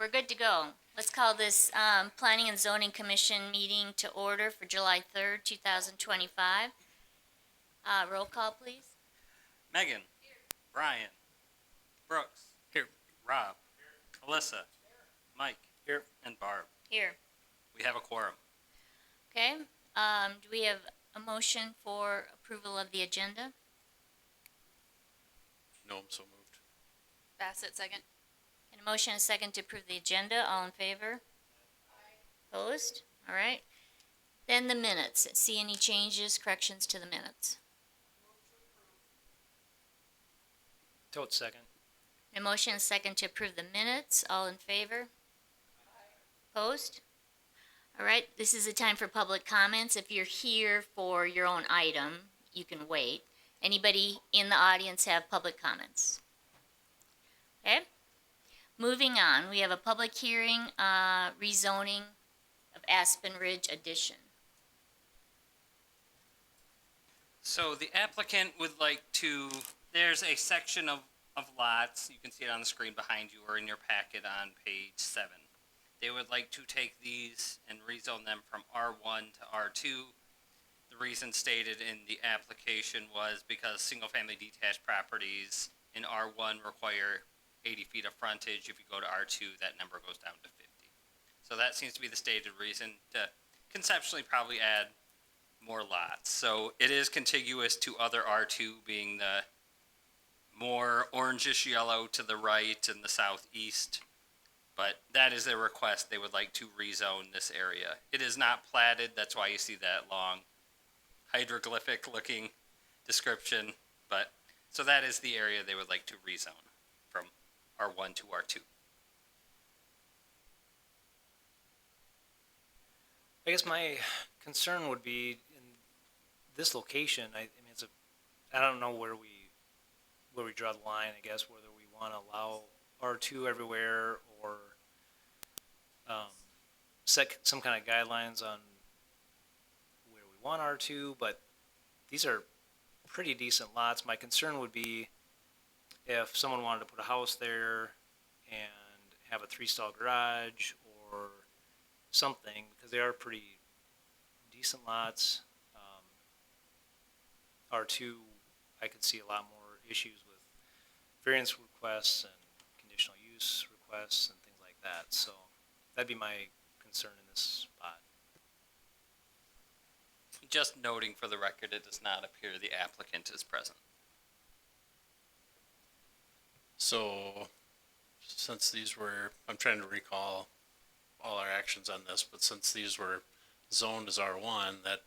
we're good to go. Let's call this Planning and Zoning Commission meeting to order for July 3rd, 2025. Roll call, please. Megan. Brian. Brooks. Here. Rob. Alyssa. Mike. Here. And Barb. Here. We have a quorum. Okay. Do we have a motion for approval of the agenda? No, I'm so moved. Bassett, second. And a motion and a second to approve the agenda. All in favor? Opposed? All right. Then the minutes. See any changes, corrections to the minutes? Tote second. A motion and a second to approve the minutes. All in favor? Opposed? All right, this is a time for public comments. If you're here for your own item, you can wait. Anybody in the audience have public comments? Okay. Moving on, we have a public hearing, rezoning of Aspen Ridge Addition. So the applicant would like to, there's a section of lots, you can see it on the screen behind you or in your packet on page 7. They would like to take these and rezone them from R1 to R2. The reason stated in the application was because single-family detached properties in R1 require 80 feet of frontage. If you go to R2, that number goes down to 50. So that seems to be the stated reason to conceptually probably add more lots. So it is contiguous to other R2, being the more orangish yellow to the right and the southeast. But that is their request. They would like to rezone this area. It is not platted. That's why you see that long hieroglyphic looking description. But so that is the area they would like to rezone from R1 to R2. I guess my concern would be in this location. I mean, I don't know where we draw the line. I guess whether we want to allow R2 everywhere or set some kind of guidelines on where we want R2. But these are pretty decent lots. My concern would be if someone wanted to put a house there and have a 3-stall garage or something, because they are pretty decent lots. R2, I could see a lot more issues with variance requests and conditional use requests and things like that. So that'd be my concern in this spot. Just noting for the record, it does not appear the applicant is present. So, since these were, I'm trying to recall all our actions on this, but since these were zoned as R1, that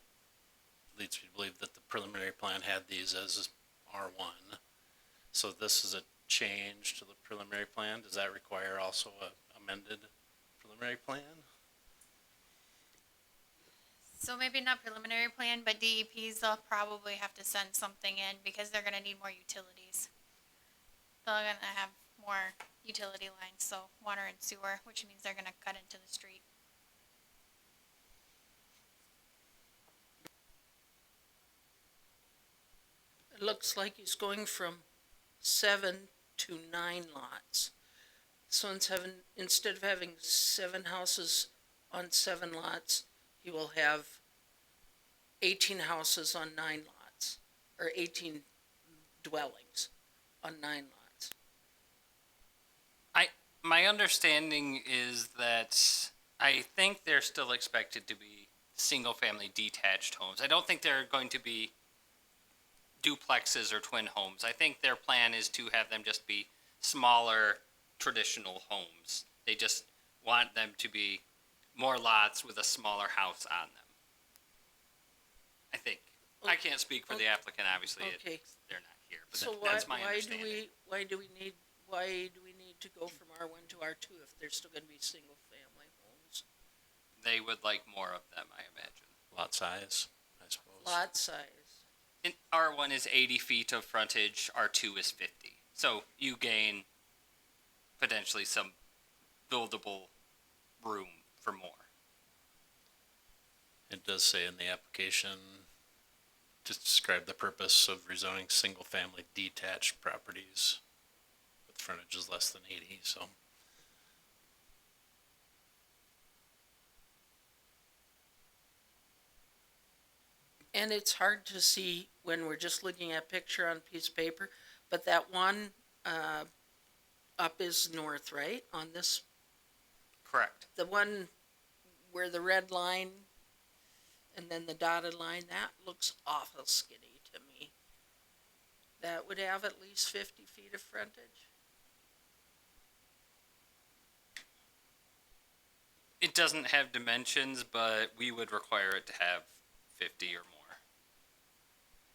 leads me to believe that the preliminary plan had these as R1. So this is a change to the preliminary plan. Does that require also a amended preliminary plan? So maybe not preliminary plan, but DEPs, they'll probably have to send something in because they're gonna need more utilities. They're gonna have more utility lines, so water and sewer, which means they're gonna cut into the street. It looks like he's going from 7 to 9 lots. So instead of having 7 houses on 7 lots, he will have 18 houses on 9 lots, or 18 dwellings on 9 lots. My understanding is that I think they're still expected to be single-family detached homes. I don't think they're going to be duplexes or twin homes. I think their plan is to have them just be smaller, traditional homes. They just want them to be more lots with a smaller house on them. I think. I can't speak for the applicant, obviously. Okay. They're not here, but So that's my why understanding. do we need to go from R1 to R2 if they're still gonna be single family homes? They would like more of them, I imagine. Lot size, I suppose. Lot size. In R1 is 80 feet of frontage, R2 is 50. So you gain potentially some buildable room for more. It does say in the application to describe the purpose of rezoning single-family detached properties with frontages less than 80, so And it's hard to see when we're just looking at picture on a piece of paper, but that one, up is north, right? On this, Correct. the one where the red line and then the dotted line, that looks awful skinny to me. That would have at least 50 feet of frontage. It doesn't have dimensions, but we would require it to have 50 or more.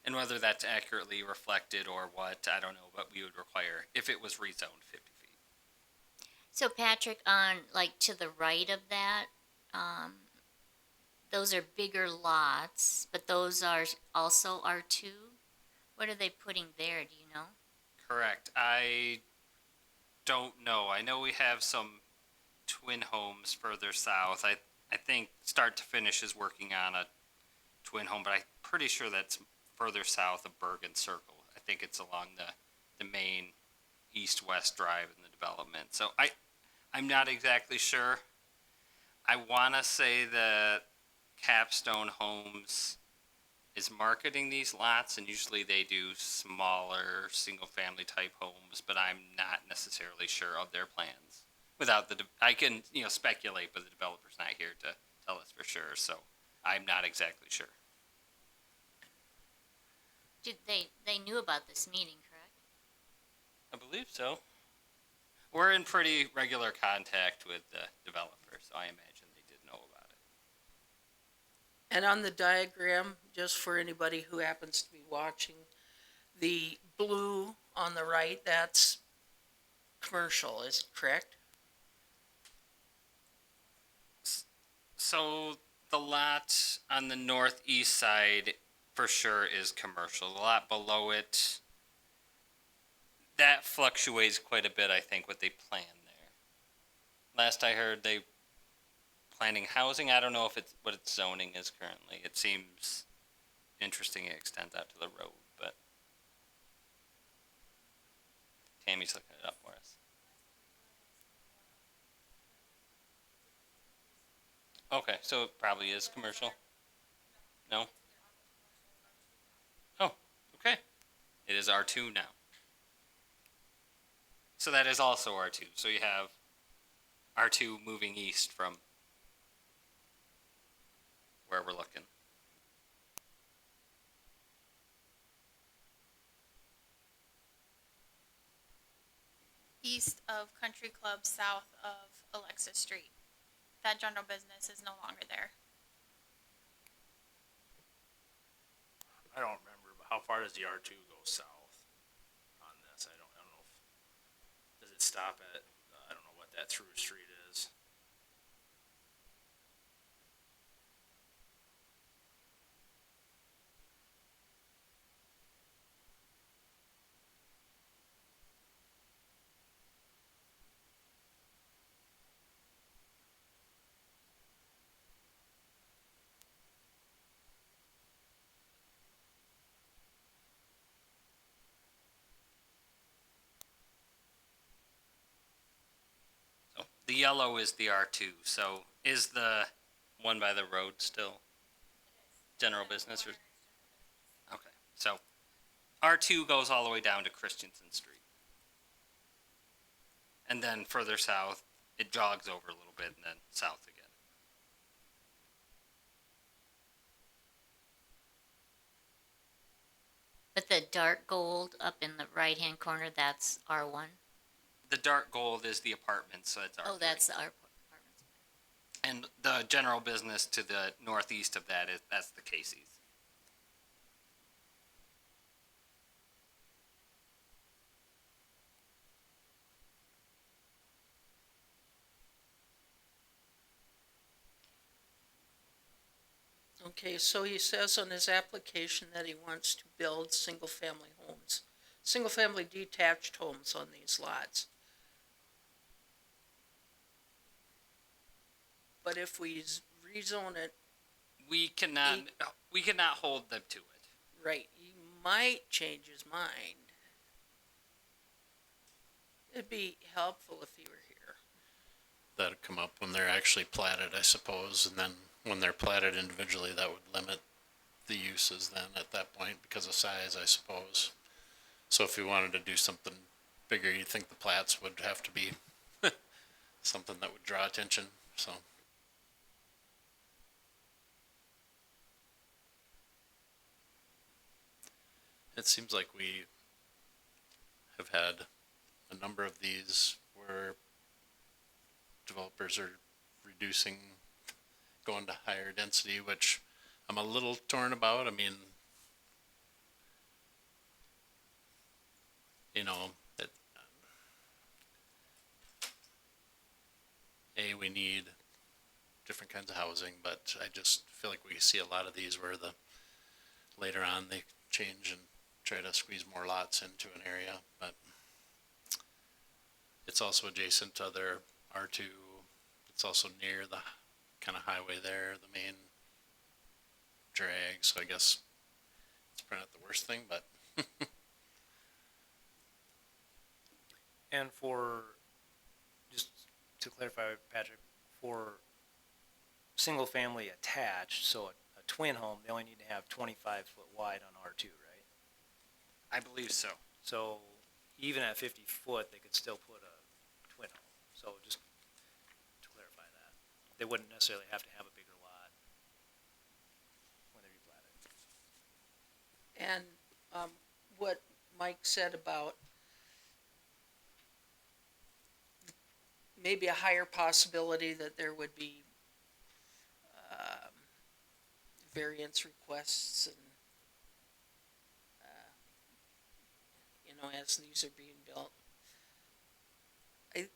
And whether that's accurately reflected or what, I don't know, but we would require, if it was rezoned, 50 feet. So Patrick, on like to the right of that, those are bigger lots, but those are also R2. What are they putting there? Do you know? Correct. I don't know. I know we have some twin homes further south. I think start to finish is working on a twin home, but I'm pretty sure that's further south of Bergen Circle. I think it's along the main east-west drive in the development. So I'm not exactly sure. I want to say that Capstone Homes is marketing these lots, and usually they do smaller single-family type homes, but I'm not necessarily sure of their plans. Without I can speculate, but the developer's not here to tell us for sure, so I'm not exactly sure. Did they knew about this meeting, correct? I believe so. We're in pretty regular contact with the developer, so I imagine they did know about it. And on the diagram, just for anybody who happens to be watching, the blue on the right, that's commercial, is it correct? So the lot on the northeast side for sure is commercial. The lot below it, that fluctuates quite a bit, I think, what they plan there. Last I heard, they planning housing. I don't know if it's what its zoning is currently. It seems interesting it extends out to the road, but Tammy's looking it up for us. Okay, so it probably is commercial. No? Oh, okay. It is R2 now. So that is also R2. So you have R2 moving east from where we're looking. East of Country Club, south of Alexis Street. That general business is no longer there. I don't remember, but how far does the R2 go south on this? I don't know if, does it stop at, I don't know what that through street is. So the yellow is the R2. So is the one by the road still general business? Or? Okay, so R2 goes all the way down to Christensen Street. And then further south, it jogs over a little bit and then south again. But the dark gold up in the right-hand corner, that's R1? The dark gold is the apartment, so it's R3. Oh, that's the apartments. And the general business to the northeast of that that's the Casey's. Okay, so he says on his application that he wants to build single-family homes, single-family detached homes on these lots. But if we rezone it We cannot hold them to it. right, he might change his mind. It'd be helpful if he were here. That'd come up when they're actually platted, I suppose, and then when they're platted individually, that would limit the uses then at that point because of size, I suppose. So if you wanted to do something bigger, you'd think the plats would have to be something that would draw attention, so. It seems like we have had a number of these where developers are reducing, going to higher density, which I'm a little torn about. I mean, you know, it, we need different kinds of housing, but I just feel like we see a lot of these where later on they change and try to squeeze more lots into an area, but it's also adjacent to other R2. It's also near the kind of highway there, the main drag, so I guess it's probably not the worst thing, but And for, just to clarify, Patrick, for single family attached, so a twin home, they only need to have 25-foot wide on R2, right? I believe so. So even at 50 foot, they could still put a twin home. So just to clarify that, they wouldn't necessarily have to have a bigger lot when they replat it. And what Mike said about maybe a higher possibility that there would be variance requests and as these are being built. There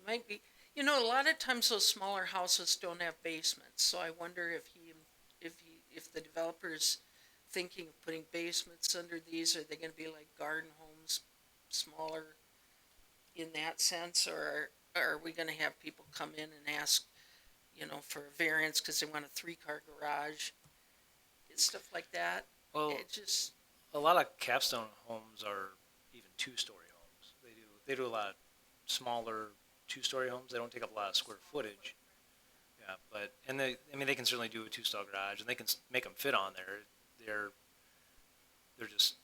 might be, a lot of times those smaller houses don't have basements, so I wonder if the developer's thinking of putting basements under these, are they gonna be like garden homes, smaller in that sense, or are we gonna have people come in and ask, for a variance because they want a 3-car garage? Stuff like that. Well, It just, a lot of capstone homes are even 2-story homes. They do a lot of smaller 2-story homes. They don't take up a lot of square footage. Yeah, but they can certainly do a 2-stall garage, and they can make them fit on there. They're just,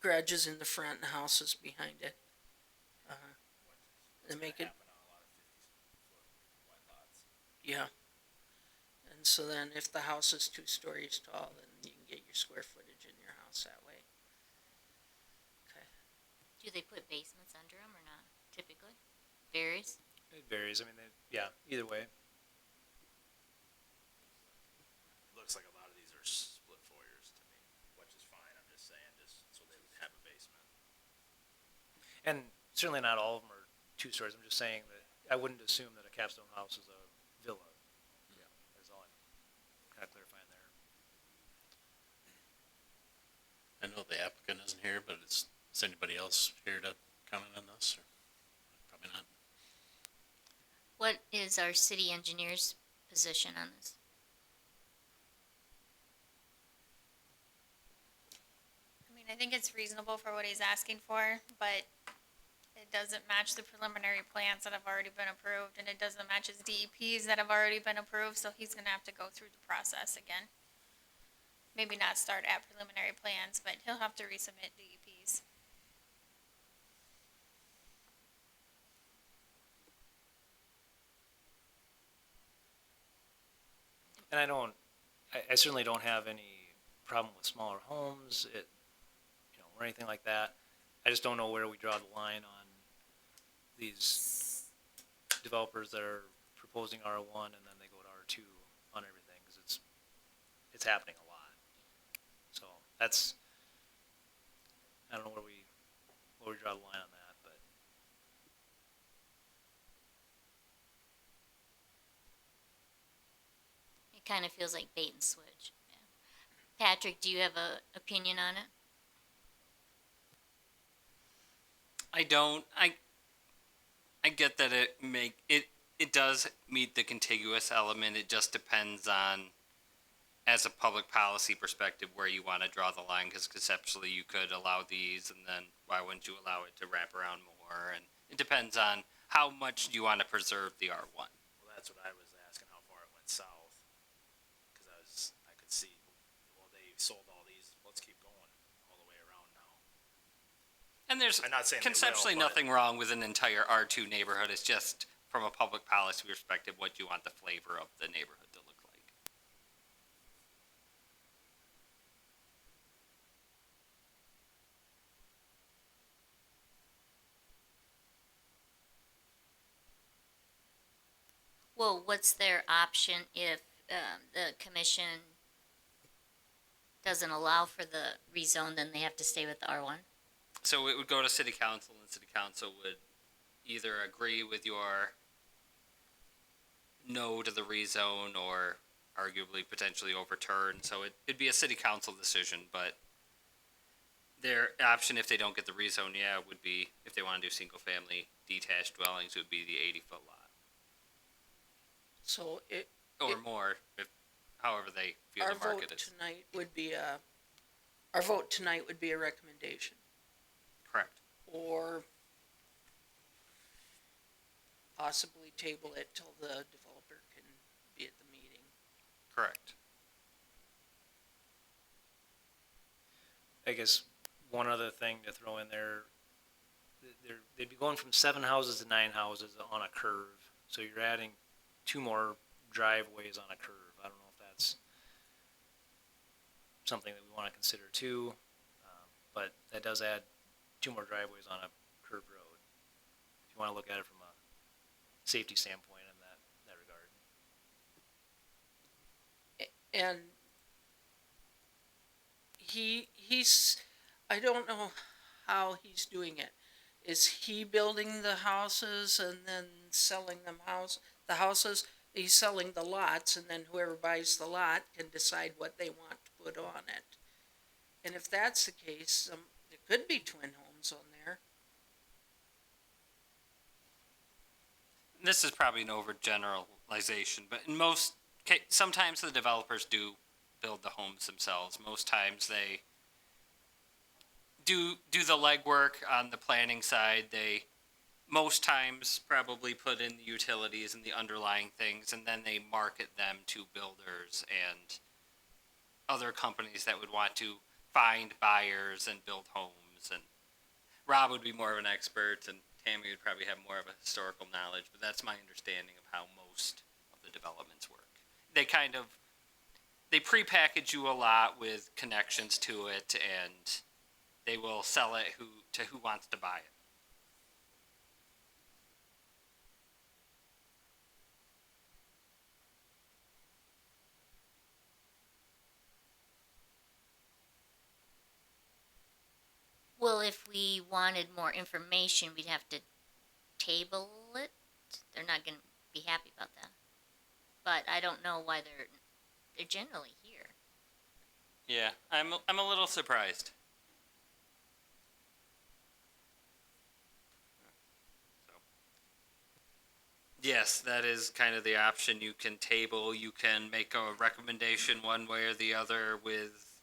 garages in the front and houses behind it. They make it, yeah. And so then if the house is 2 stories tall, then you can get your square footage in your house that way. Okay. Do they put basements under them or not? Typically, varies. it varies. I mean, either way. Looks like a lot of these are split foyers to me, which is fine. I'm just saying, just so they would have a basement. And certainly not all of them are 2 stories. I'm just saying that I wouldn't assume that a capstone house is a villa. Yeah. That's all I'm kind of clarifying there. I know the applicant isn't here, but is anybody else here to comment on this? Or probably not. What is our city engineer's position on this? I think it's reasonable for what he's asking for, but it doesn't match the preliminary plans that have already been approved, and it doesn't match his DEPs that have already been approved, so he's gonna have to go through the process again. Maybe not start at preliminary plans, but he'll have to resubmit DEPs. And I certainly don't have any problem with smaller homes, or anything like that. I just don't know where we draw the line on these developers that are proposing R1 and then they go to R2 on everything, because it's happening a lot. So I don't know where we draw the line on that, but It kind of feels like bait and switch. Yeah. Patrick, do you have a opinion on it? I don't. I get that it does meet the contiguous element. It just depends on as a public policy perspective where you want to draw the line, because conceptually you could allow these, and then why wouldn't you allow it to wrap around more? And it depends on how much do you want to preserve the R1. Well, that's what I was asking, how far it went south. Cause I could see, well, they sold all these, let's keep going all the way around now. And there's I'm not saying they will, conceptually but- nothing wrong with an entire R2 neighborhood. It's just from a public policy perspective, what do you want the flavor of the neighborhood to look like? Well, what's their option if the commission doesn't allow for the rezone, then they have to stay with the R1? So it would go to city council, and city council would either agree with your no to the rezone or arguably potentially overturn. So it'd be a city council decision, but their option if they don't get the rezone, would be if they want to do single family detached dwellings, it would be the 80-foot lot So or more, if however they feel our the vote market is. tonight would be our vote tonight would be a recommendation, Correct. or possibly table it till the developer can be at the meeting. Correct. I guess one other thing to throw in there, they'd be going from 7 houses to 9 houses on a curve. So you're adding 2 more driveways on a curve. I don't know if that's something that we want to consider too, but that does add 2 more driveways on a curved road. If you want to look at it from a safety standpoint in that regard. And he's, I don't know how he's doing it. Is he building the houses and then selling them the houses? He's selling the lots, and then whoever buys the lot can decide what they want to put on it. And if that's the case, there could be twin homes on there. This is probably an overgeneralization, but in sometimes the developers do build the homes themselves. Most times they do the legwork on the planning side. They most times probably put in the utilities and the underlying things, and then they market them to builders and other companies that would want to find buyers and build homes. And Rob would be more of an expert, and Tammy would probably have more of a historical knowledge, but that's my understanding of how most of the developments work. They prepackage you a lot with connections to it, and they will sell it to who wants to buy it. Well, if we wanted more information, we'd have to table it. They're not going to be happy about that. But I don't know why they're generally here. Yeah, I'm a little surprised. So, yes, that is kind of the option. You can table, you can make a recommendation one way or the other with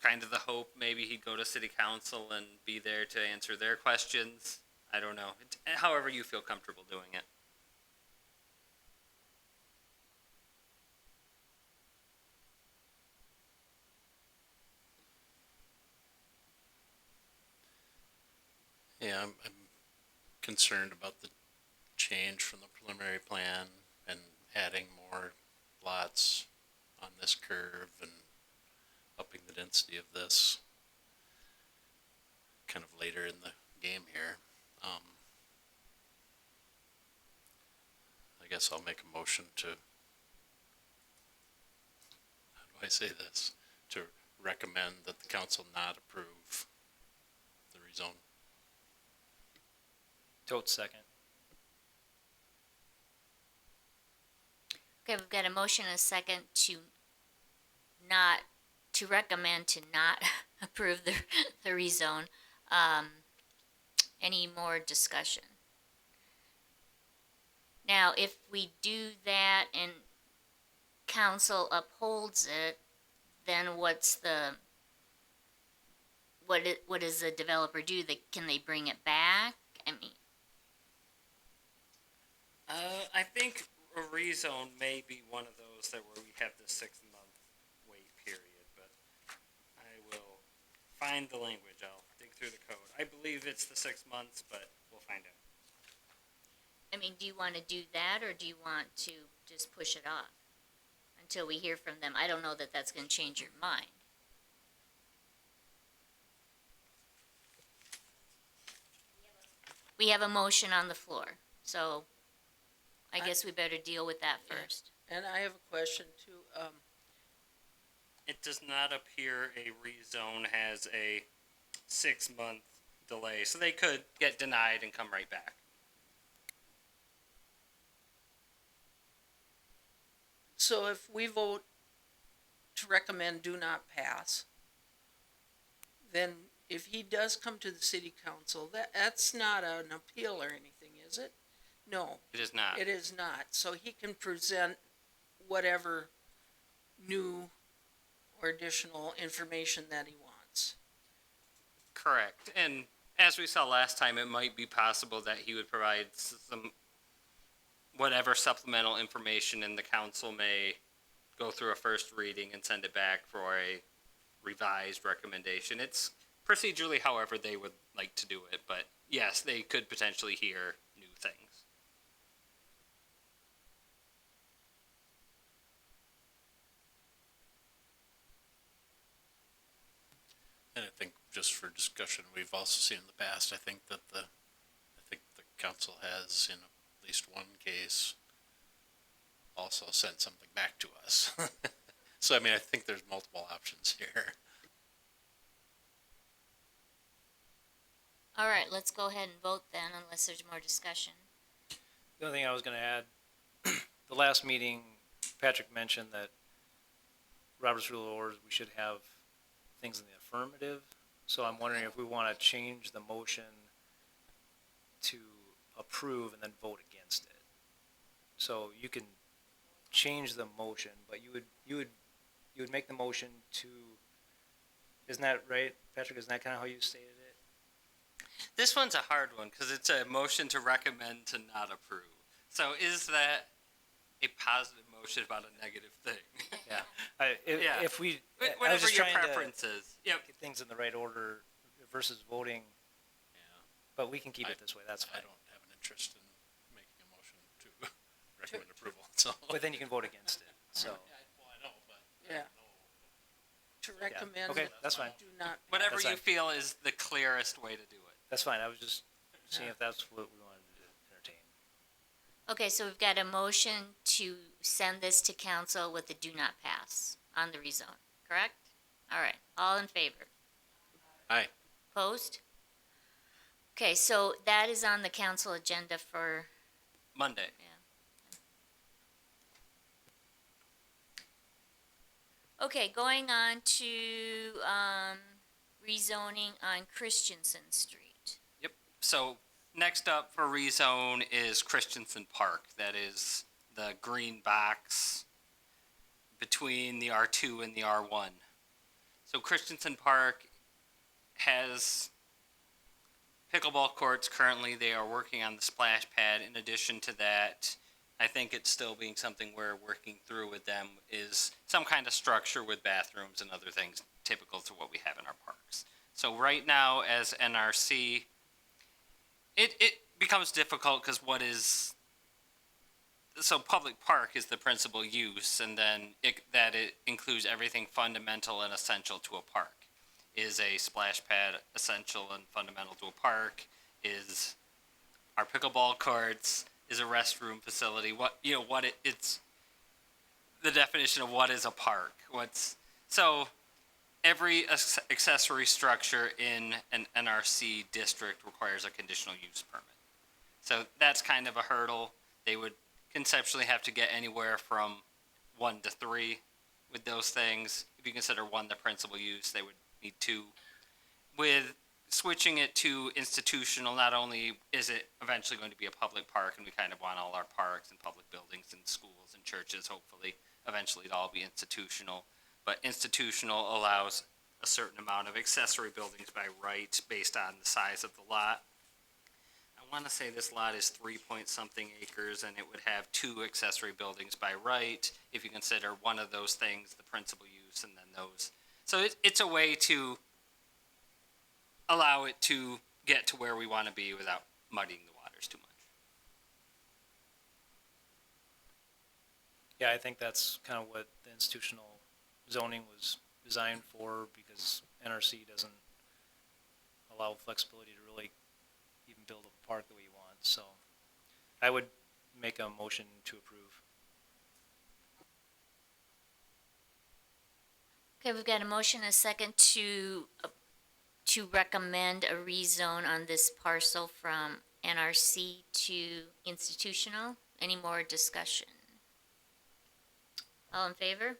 kind of the hope maybe he'd go to city council and be there to answer their questions. I don't know. However you feel comfortable doing it. Yeah, I'm concerned about the change from the preliminary plan and adding more lots on this curve and upping the density of this kind of later in the game here. I guess I'll make a motion to, how do I say this? To recommend that the council not approve the rezone. Totes second. Okay, we've got a motion and a second to recommend to not approve the rezone. Any more discussion? Now, if we do that and council upholds it, then what does the developer do? Can they bring it back? I mean, I think a rezone may be one of those that where we have the 6-month wait period, but I will find the language. I'll dig through the code. I believe it's the 6 months, but we'll find out. I mean, do you want to do that, or do you want to just push it off until we hear from them? I don't know that that's going to change your mind. We have a motion on the floor, so I guess we better deal with that Yeah. first. And I have a question too. It does not appear a rezone has a 6-month delay, so they could get denied and come right back. So if we vote to recommend do not pass, then if he does come to the city council, that's not an appeal or anything, is it? No, It is not. it is not. So he can present whatever new or additional information that he wants. Correct. And as we saw last time, it might be possible that he would provide some whatever supplemental information, and the council may go through a first reading and send it back for a revised recommendation. It's procedurally however they would like to do it, but yes, they could potentially hear new things. And I think just for discussion, we've also seen in the past, I think the council has in at least one case also sent something back to us. So, I mean, I think there's multiple options here. All right, let's go ahead and vote then, unless there's more discussion. The only thing I was gonna add, the last meeting, Patrick mentioned that Robert's Rule of Orders, we should have things in the affirmative. So I'm wondering if we wanna change the motion to approve and then vote against it. So you can change the motion, but you would make the motion to, isn't that right, Patrick? Isn't that kinda how you stated it? This one's a hard one because it's a motion to recommend to not approve. So is that a positive motion about a negative thing? Yeah. Yeah. If we, I was Whatever just your trying to preference is. Yep. get things in the right order versus voting, Yeah. but we can keep it this way, that's I fine. don't have an interest in making a motion to recommend approval, so. But then you can vote against it, so. Well, I know, but Yeah. To recommend. Okay, that's fine. Do not. Whatever That's you fine. feel is the clearest way to do it. That's fine, I was just seeing if that's what we wanted to entertain. Okay, so we've got a motion to send this to council with the do not pass on the rezone, correct? All right, all in favor? Aye. Opposed? Okay, so that is on the council agenda for, Monday. okay, going on to, rezoning on Christensen Street. So next up for rezone is Christensen Park. That is the green box between the R2 and the R1. So Christensen Park has pickleball courts currently. They are working on the splash pad. In addition to that, I think it's still being something we're working through with them is some kind of structure with bathrooms and other things typical to what we have in our parks. So right now as NRC, it becomes difficult because so public park is the principal use, and then it includes everything fundamental and essential to a park. Is a splash pad essential and fundamental to a park? Is our pickleball courts? Is a restroom facility? It's the definition of what is a park. So every accessory structure in an NRC district requires a conditional use permit. So that's kind of a hurdle. They would conceptually have to get anywhere from 1 to 3 with those things. If you consider 1 the principal use, they would need 2. With switching it to institutional, not only is it eventually going to be a public park, and we kind of want all our parks and public buildings and schools and churches hopefully eventually it'll all be institutional. But institutional allows a certain amount of accessory buildings by right based on the size of the lot. I want to say this lot is 3 point something acres, and it would have 2 accessory buildings by right, if you consider one of those things the principal use, and then those. So it's a way to allow it to get to where we want to be without muddying the waters too much. Yeah, I think that's kind of what the institutional zoning was designed for, because NRC doesn't allow flexibility to really even build a park the way you want. So I would make a motion to approve. Okay, we've got a motion, a second to recommend a rezone on this parcel from NRC to institutional. Any more discussion? All in favor?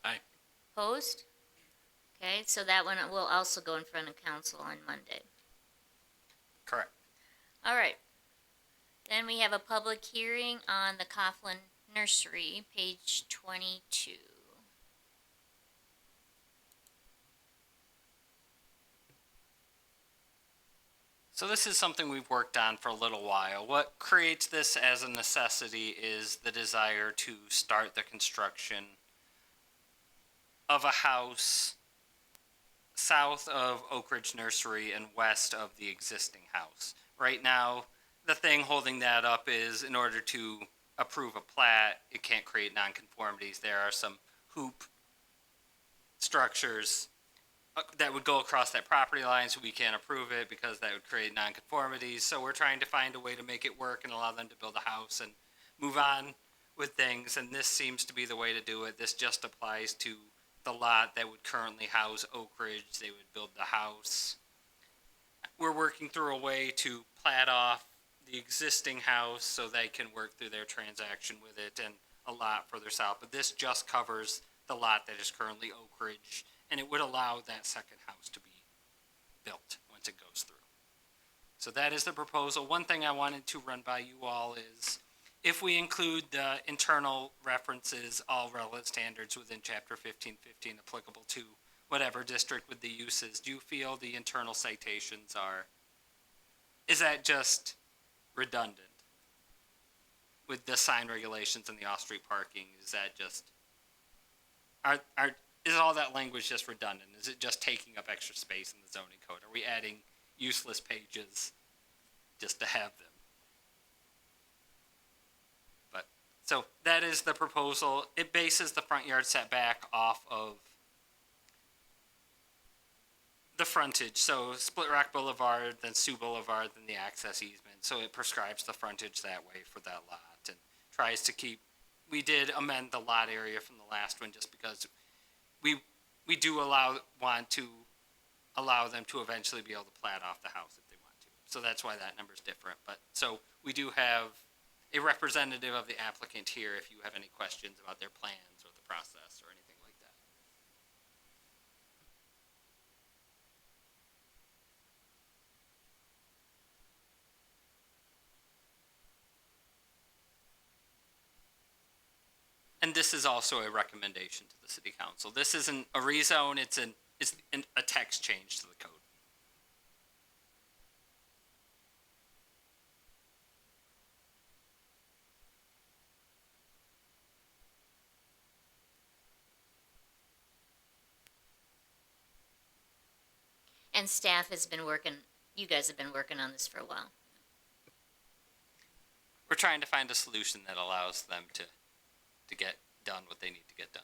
Aye. Opposed? Okay, so that one will also go in front of council on Monday. Correct. All right. Then we have a public hearing on the Coughlin Nursery, page 22. So this is something we've worked on for a little while. What creates this as a necessity is the desire to start the construction of a house south of Oak Ridge Nursery and west of the existing house. Right now, the thing holding that up is in order to approve a plat, it can't create nonconformities. There are some hoop structures that would go across that property line, so we can't approve it because that would create nonconformities. So we're trying to find a way to make it work and allow them to build a house and move on with things, and this seems to be the way to do it. This just applies to the lot that would currently house Oak Ridge. They would build the house. We're working through a way to plat off the existing house so they can work through their transaction with it and a lot further south. But this just covers the lot that is currently Oak Ridge, and it would allow that second house to be built once it goes through. So that is the proposal. One thing I wanted to run by you all is if we include the internal references, all relevant standards within chapter 1515 applicable to whatever district with the uses, do you feel the internal citations is that just redundant? With the sign regulations and the off-street parking, is that just, is all that language just redundant? Is it just taking up extra space in the zoning code? Are we adding useless pages just to have them? But, so that is the proposal. It bases the front yard setback off of the frontage. So Split Rock Boulevard, then Sioux Boulevard, then the access easement. So it prescribes the frontage that way for that lot and tries to keep, we did amend the lot area from the last one just because we do want to allow them to eventually be able to plat off the house if they want to. So that's why that number's different. But so we do have a representative of the applicant here if you have any questions about their plans or the process or anything like that. And this is also a recommendation to the city council. This isn't a rezone, it's a text change to the code. And staff has been working, you guys have been working on this for a while. We're trying to find a solution that allows them to get done what they need to get done.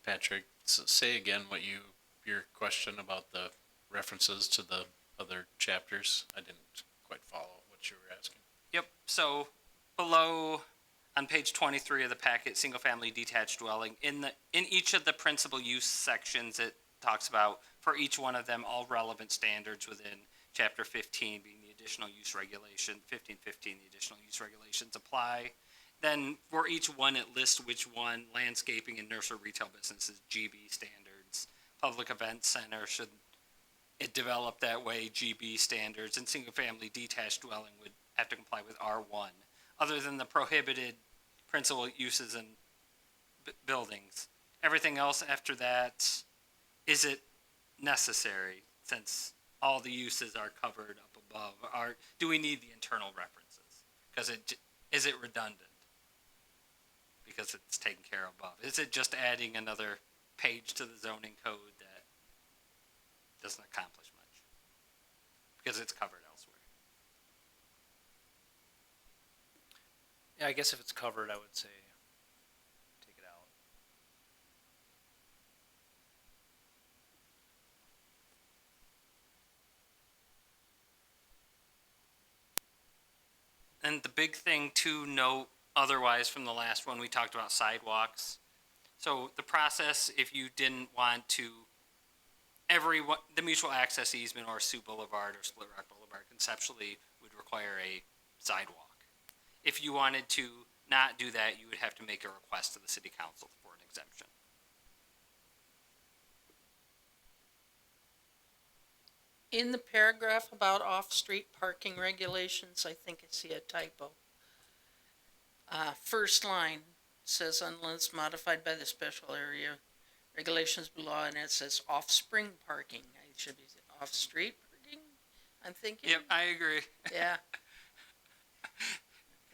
Patrick, say again what your question about the references to the other chapters. I didn't quite follow what you were asking. Yep, so below on page 23 of the packet, single family detached dwelling, in each of the principal use sections, it talks about for each one of them, all relevant standards within chapter 15 being the additional use regulation, 1515, the additional use regulations apply. Then for each one, it lists which one, landscaping and nursery retail businesses, GB standards. Public event center, should it develop that way, GB standards, and single family detached dwelling would have to comply with R1. Other than the prohibited principal uses in buildings. Everything else after that, is it necessary since all the uses are covered up above? Do we need the internal references? Because is it redundant? Because it's taken care of above. Is it just adding another page to the zoning code that doesn't accomplish much? Because it's covered elsewhere. Yeah, I guess if it's covered, I would say take it out. And the big thing to note otherwise from the last one, we talked about sidewalks. So the process, if you didn't want to, the mutual access easement or Sioux Boulevard or Split Rock Boulevard conceptually would require a sidewalk. If you wanted to not do that, you would have to make a request to the city council for an exemption. In the paragraph about off-street parking regulations, I think I see a typo. First line says unless modified by the special area regulations below, and it says off-spring parking. It should be off-street parking, I'm thinking. Yep, I agree. Yeah.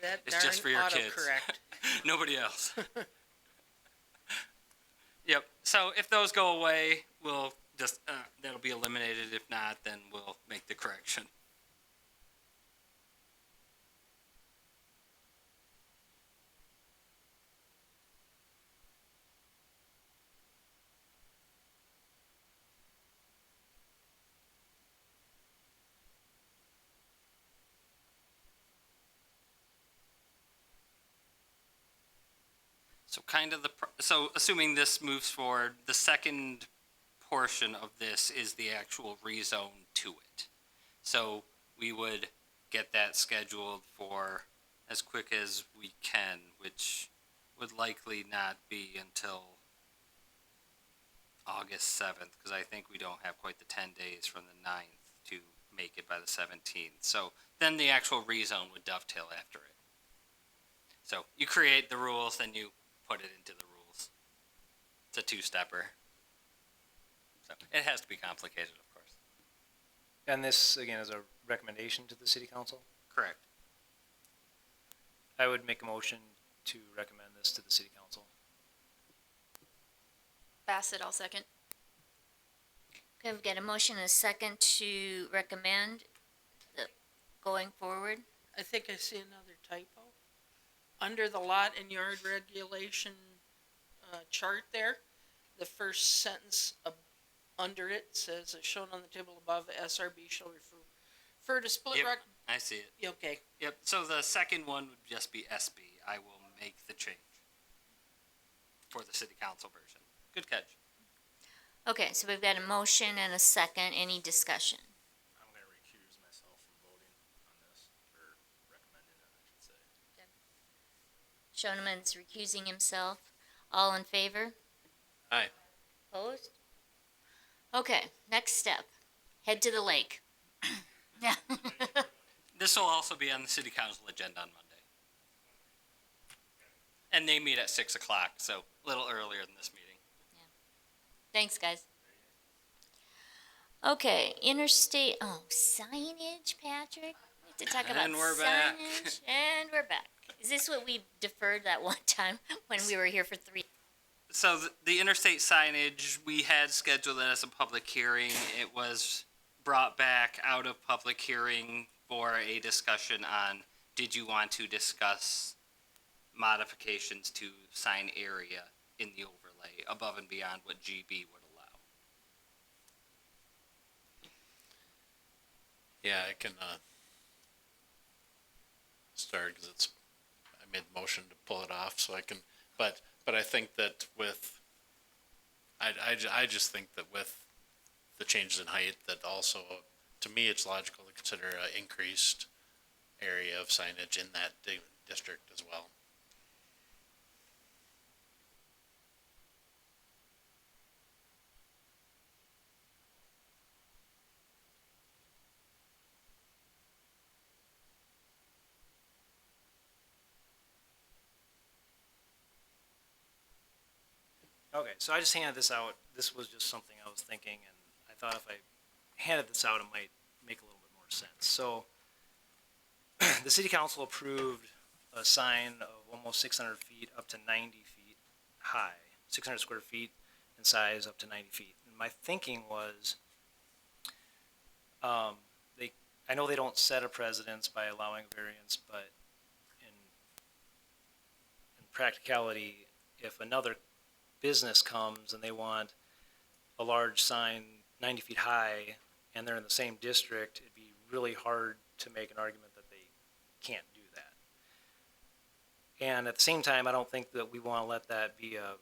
That It's just for your darn kids. autocorrect. Nobody else. Yep. So if those go away, we'll just that'll be eliminated. If not, then we'll make the correction. So kind of so assuming this moves forward, the second portion of this is the actual rezone to it. So we would get that scheduled for as quick as we can, which would likely not be until August 7th, because I think we don't have quite the 10 days from the 9th to make it by the 17th. So then the actual rezone would dovetail after it. So you create the rules, then you put it into the rules. It's a two-stepper. So it has to be complicated, of course. And this, again, is a recommendation to the city council. Correct. I would make a motion to recommend this to the city council. Bassett, I'll second. Okay, we've got a motion and a second to recommend going forward. I think I see another typo. Under the lot and yard regulation chart there, the first sentence under it says, as shown on the table above, SRB shall refer to Split Yep. Rock. I see it. Okay, Yep. So the second one would just be SB. I will make the change for the city council version. Good catch. Okay, so we've got a motion and a second. Any discussion? I'm gonna recuse myself from voting on this, or recommending it, I should say. Shoneman's recusing himself. All in favor? Aye. Opposed? Okay, next step. Head to the lake. Yeah. This will also be on the city council agenda on Monday. And they meet at 6 o'clock, so a little earlier than this meeting. Thanks, guys. Okay, interstate, signage, Patrick? We have to talk about And we're back. signage. And we're back. Is this what we deferred that one time when we were here for 3? So the interstate signage, we had scheduled it as a public hearing. It was brought back out of public hearing for a discussion on, did you want to discuss modifications to sign area in the overlay above and beyond what GB would allow? Yeah, I can, start, cause I made the motion to pull it off, so I can, but I think that with, I just think that with the changes in height, that also, to me, it's logical to consider an increased area of signage in that district as well. Okay, so I just handed this out. This was just something I was thinking, and I thought if I handed this out, it might make a little bit more sense. So, the city council approved a sign of almost 600 feet up to 90 feet high, 600 square feet in size up to 90 feet. And my thinking was, I know they don't set a precedence by allowing variance, but in practicality, if another business comes and they want a large sign 90 feet high and they're in the same district, it'd be really hard to make an argument that they can't do that. And at the same time, I don't think that we want to let that be a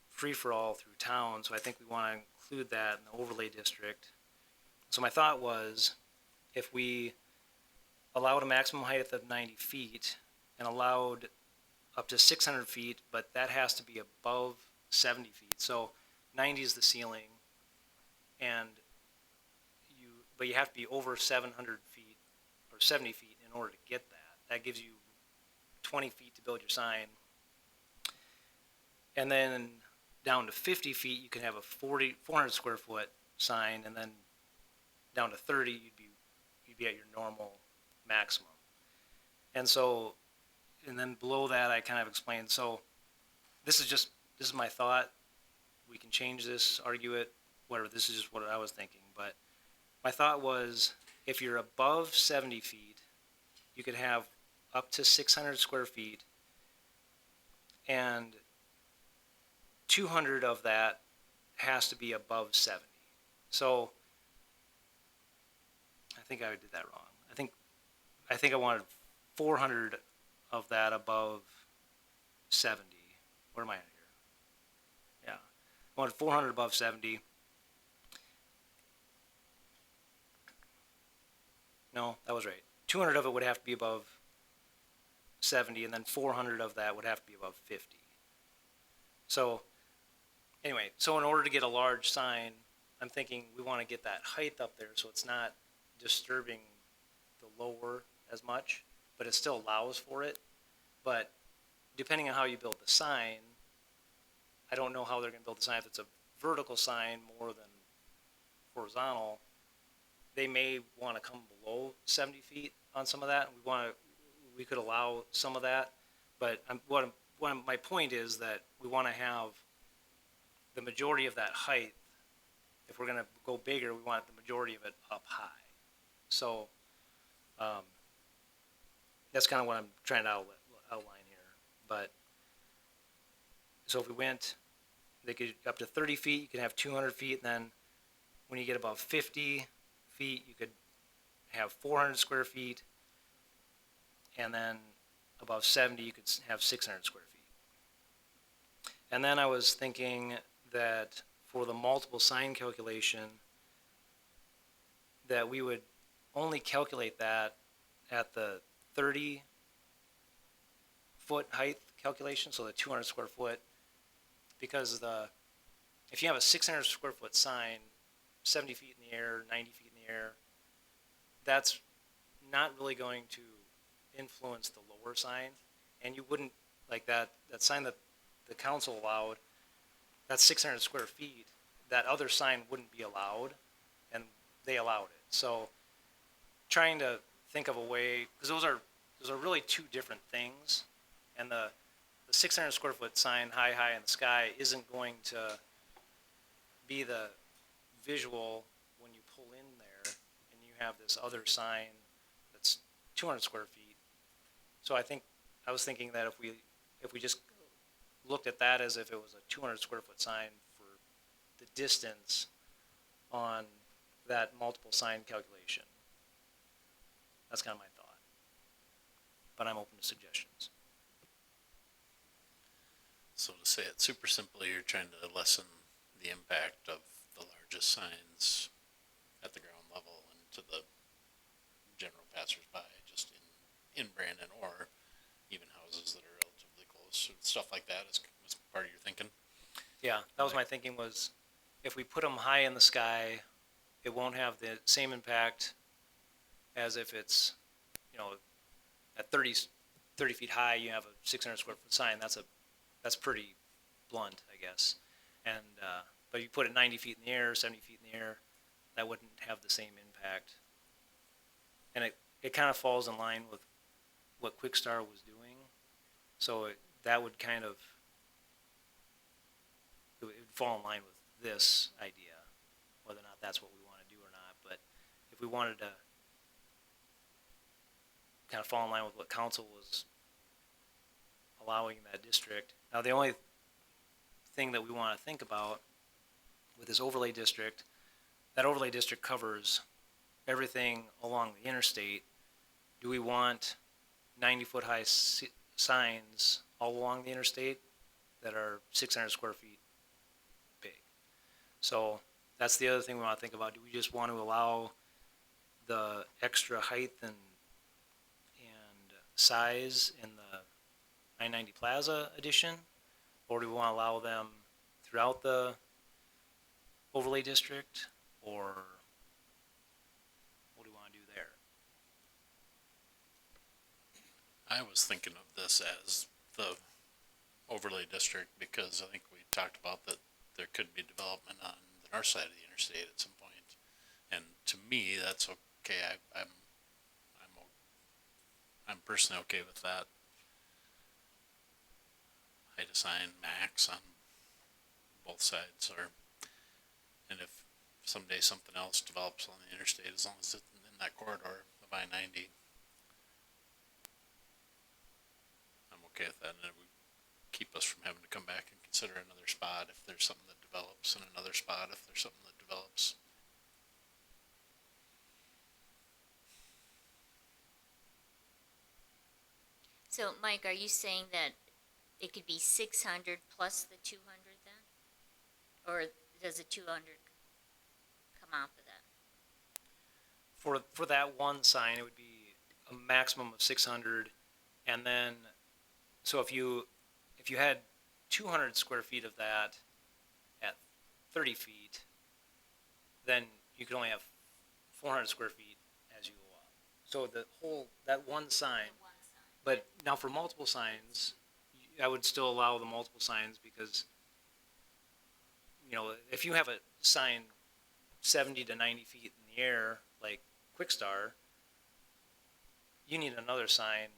free-for-all through town, so I think we want to include that in the overlay district. So my thought was, if we allowed a maximum height of 90 feet and allowed up to 600 feet, but that has to be above 70 feet. So 90 is the ceiling, and but you have to be over 700 feet or 70 feet in order to get that. That gives you 20 feet to build your sign. And then down to 50 feet, you can have a 400 square foot sign, and then down to 30, you'd be at your normal maximum. And so, and then below that, I kind of explained, so this is my thought. We can change this, argue it, whatever. This is just what I was thinking. But my thought was, if you're above 70 feet, you could have up to 600 square feet, and 200 of that has to be above 70. So I think I did that wrong. I think I wanted 400 of that above 70. Where am I at here? Yeah. I wanted 400 above 70. No, that was right. 200 of it would have to be above 70, and then 400 of that would have to be above 50. So, anyway, so in order to get a large sign, I'm thinking we want to get that height up there so it's not disturbing the lower as much, but it still allows for it. But depending on how you build the sign, I don't know how they're going to build the sign. If it's a vertical sign more than horizontal, they may want to come below 70 feet on some of that. We could allow some of that, but my point is that we want to have the majority of that height. If we're going to go bigger, we want the majority of it up high. So that's kind of what I'm trying to outline here. But so if we went, they could up to 30 feet, you could have 200 feet, and then when you get above 50 feet, you could have 400 square feet, and then above 70, you could have 600 square feet. And then I was thinking that for the multiple sign calculation, that we would only calculate that at the 30 foot height calculation, so the 200 square foot, because if you have a 600 square foot sign, 70 feet in the air, 90 feet in the air, that's not really going to influence the lower sign. And you wouldn't, like that sign that the council allowed, that's 600 square feet, that other sign wouldn't be allowed, and they allowed it. So trying to think of a way, because those are really two different things, and the 600 square foot sign high in the sky isn't going to be the visual when you pull in there and you have this other sign that's 200 square feet. So I was thinking that if we just looked at that as if it was a 200 square foot sign for the distance on that multiple sign calculation. That's kind of my thought. But I'm open to suggestions. So to say it super simply, you're trying to lessen the impact of the the largest signs at the ground level and to the general passersby, just in Brandon, or even houses that are relatively close, or stuff like that was part of your thinking? Yeah, that was my thinking was, if we put them high in the sky, it won't have the same impact as if it's, at 30 feet high, you have a 600 square foot sign. That's pretty blunt, I guess. And, but you put it 90 feet in the air, 70 feet in the air, that wouldn't have the same impact. And it kind of falls in line with what Quickstar was doing. So that would kind of, it would fall in line with this idea, whether or not that's what we want to do or not. But if we wanted to kind of fall in line with what council was allowing in that district. Now, the only thing that we want to think about with this overlay district, that overlay district covers everything along the interstate. Do we want 90-foot high signs all along the interstate that are 600 square feet big? So that's the other thing we want to think about. Do we just want to allow the extra height and size in the I-90 Plaza addition, or do we want to allow them throughout the overlay district, or what do we want to do there? I was thinking of this as the overlay district because I think we talked about that there could be development on the north side of the interstate at some point. And to me, that's okay. I'm personally okay with that. Height of sign max on both sides, and if someday something else develops on the interstate, as long as it's in that corridor of I-90, I'm okay with that, and it would keep us from having to come back and consider another spot if there's something that develops, and another spot if there's something that develops. So, Mike, are you saying that it could be 600 plus the 200 then? Or does the 200 come off of that? For that one sign, it would be a maximum of 600, and then, so if you had 200 square feet of that at 30 feet, then you could only have 400 square feet as you go up. So that one sign. But now for multiple signs, I would still allow the multiple signs because, if you have a sign 70 to 90 feet in the air, like Quickstar, you need another sign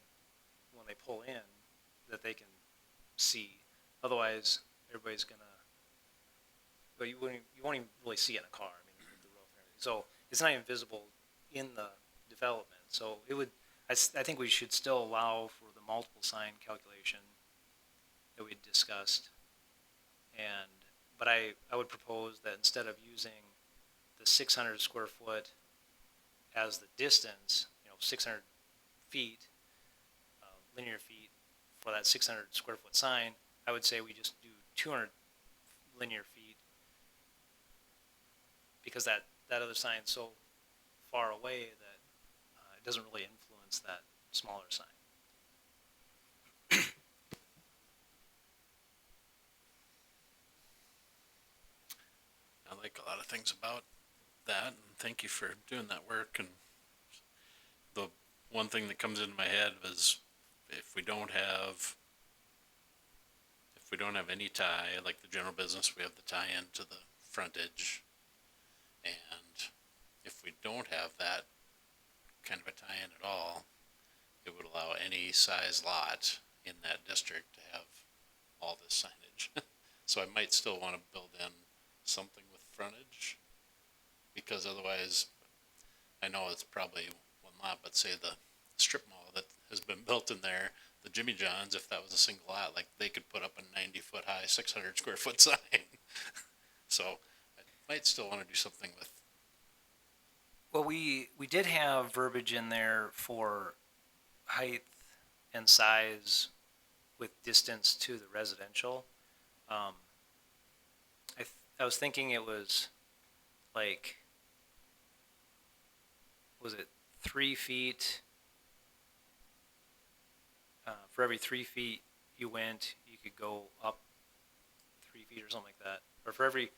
when they pull in that they can see. Otherwise, everybody's gonna, but you won't even really see it in a car. I mean, the roof and everything. So it's not even visible in the development. So it would, I think we should still allow for the multiple sign calculation that we discussed. But I would propose that instead of using the 600 square foot as the distance, 600 feet, linear feet for that 600 square foot sign, I would say we just do 200 linear feet because that other sign's so far away that it doesn't really influence that smaller sign. I like a lot of things about that, and thank you for doing that work. And the one thing that comes into my head is if we don't have any tie, like the general business, we have the tie into the frontage, and if we don't have that kind of a tie-in at all, it would allow any size lot in that district to have all this signage. So I might still want to build in something with frontage, because otherwise, I know it's probably one lot, but say the strip mall that has been built in there, the Jimmy John's, if that was a single lot, like they could put up a 90-foot high, 600 square foot sign. So I might still want to do something with. Well, we did have verbiage in there for height and size with distance to the residential. I was thinking it was like, was it 3 feet? For every 3 feet you went, you could go up 3 feet or something like that. Or for every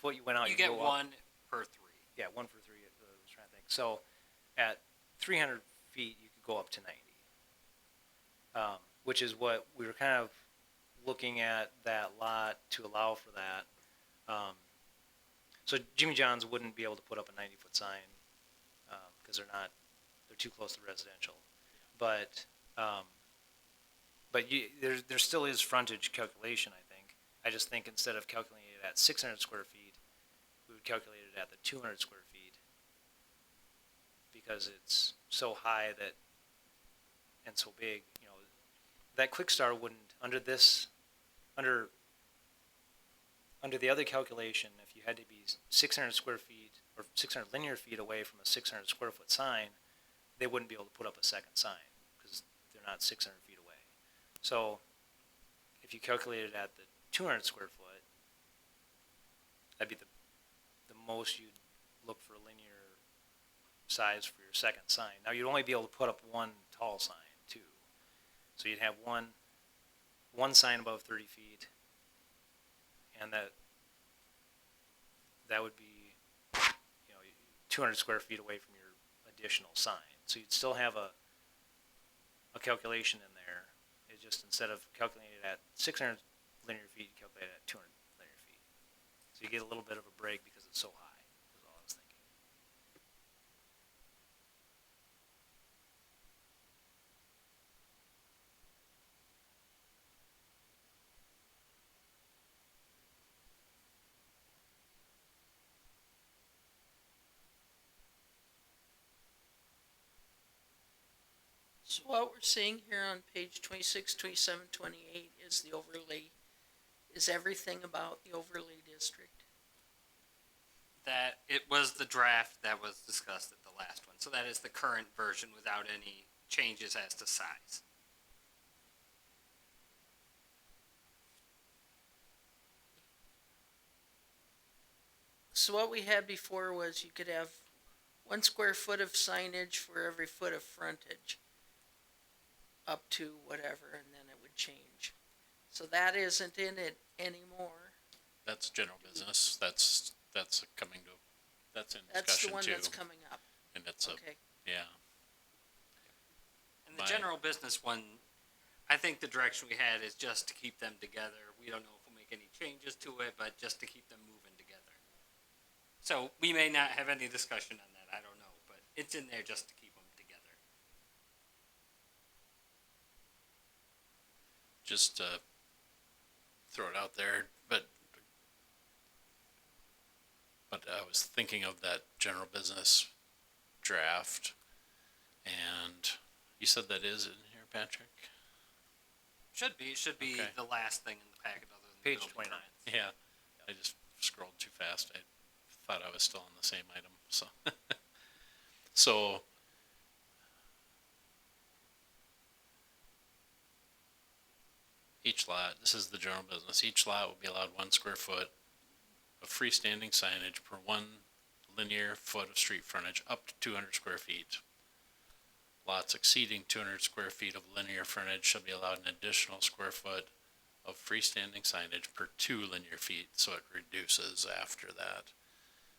foot you went out, You could get go up. one per 3. Yeah, 1 for 3. I was trying to think. So, at 300 feet, you could go up to 90, which is what we were kind of looking at that lot to allow for that. So Jimmy John's wouldn't be able to put up a 90-foot sign because they're too close to residential. But there still is frontage calculation, I think. I just think instead of calculating it at 600 square feet, we would calculate it at the 200 square feet because it's so high and so big. You know, that Quick Start wouldn't under the other calculation. If you had to be 600 square feet or 600 linear feet away from a 600 square foot sign, they wouldn't be able to put up a second sign because they're not 600 feet away. So if you calculate it at the 200 square foot, that'd be the most you'd look for a linear size for your second sign. Now you'd only be able to put up one tall sign too. So you'd have one sign above 30 feet, and that would be, 200 square feet away from your additional sign. So you'd still have a calculation in there. It just, instead of calculating it at 600 linear feet, you calculate it at 200 linear feet. So you get a little bit of a break because it's so high, is all I was thinking. So what we're seeing here on page 26, 27, 28 is the overlay, is everything about the overlay district. That it was the draft that was discussed at the last one. So that is the current version without any changes as to size. So what we had before was you could have 1 square foot of signage for every foot of frontage, up to whatever, and then it would change. So that isn't in it anymore. That's general business. That's coming to, that's in That's discussion the one too. that's coming up. And it's Okay. yeah. And the Right. general business one, I think the direction we had is just to keep them together. We don't know if we'll make any changes to it, but just to keep them moving together. So we may not have any discussion on that. I don't know, but it's in there just to keep them together. Just throw it out there, but I was thinking of that general business draft, and you said that is in here, Patrick? Should be. It should be Okay. the last thing in the packet other than Page building 29. permits. Yeah, I just scrolled too fast. I thought I was still on the same item, so. So, each lot, this is the general business, each lot will be allowed 1 square foot of freestanding signage per 1 linear foot of street frontage up to 200 square feet. Lots exceeding 200 square feet of linear frontage shall be allowed an additional square foot of freestanding signage per 2 linear feet, so it reduces after that.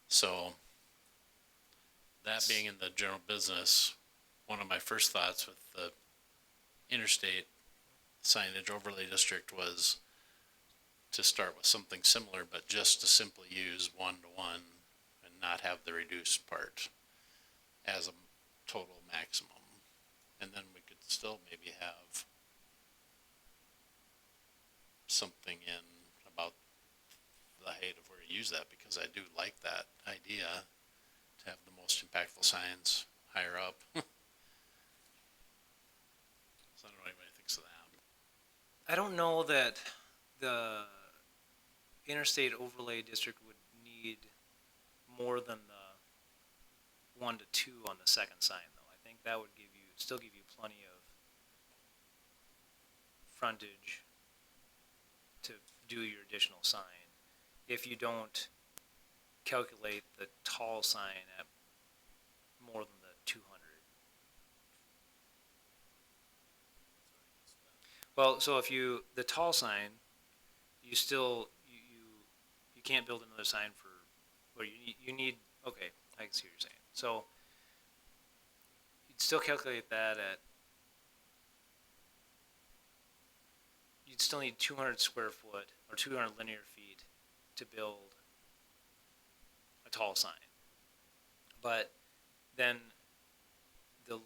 So, that being in the general business, one of my first thoughts with the interstate signage overlay district was to start with something similar, but just to simply use 1-to-1 and not have the reduced part as a total maximum. And then we could still maybe have something in about the height of where you use that, because I do like that idea to have the most impactful signs higher up. So I don't know what anybody thinks of that. I don't know that the interstate overlay district would need more than the 1 to 2 on the second sign, though. I think that would still give you plenty of frontage to do your additional sign if you don't calculate the tall sign at more than the 200. Well, so if the tall sign, you still, you can't build another sign for, or you need, okay, I can see what you're saying. So you'd still calculate that at, you'd still need 200 square foot or 200 linear feet to build a tall sign. But then the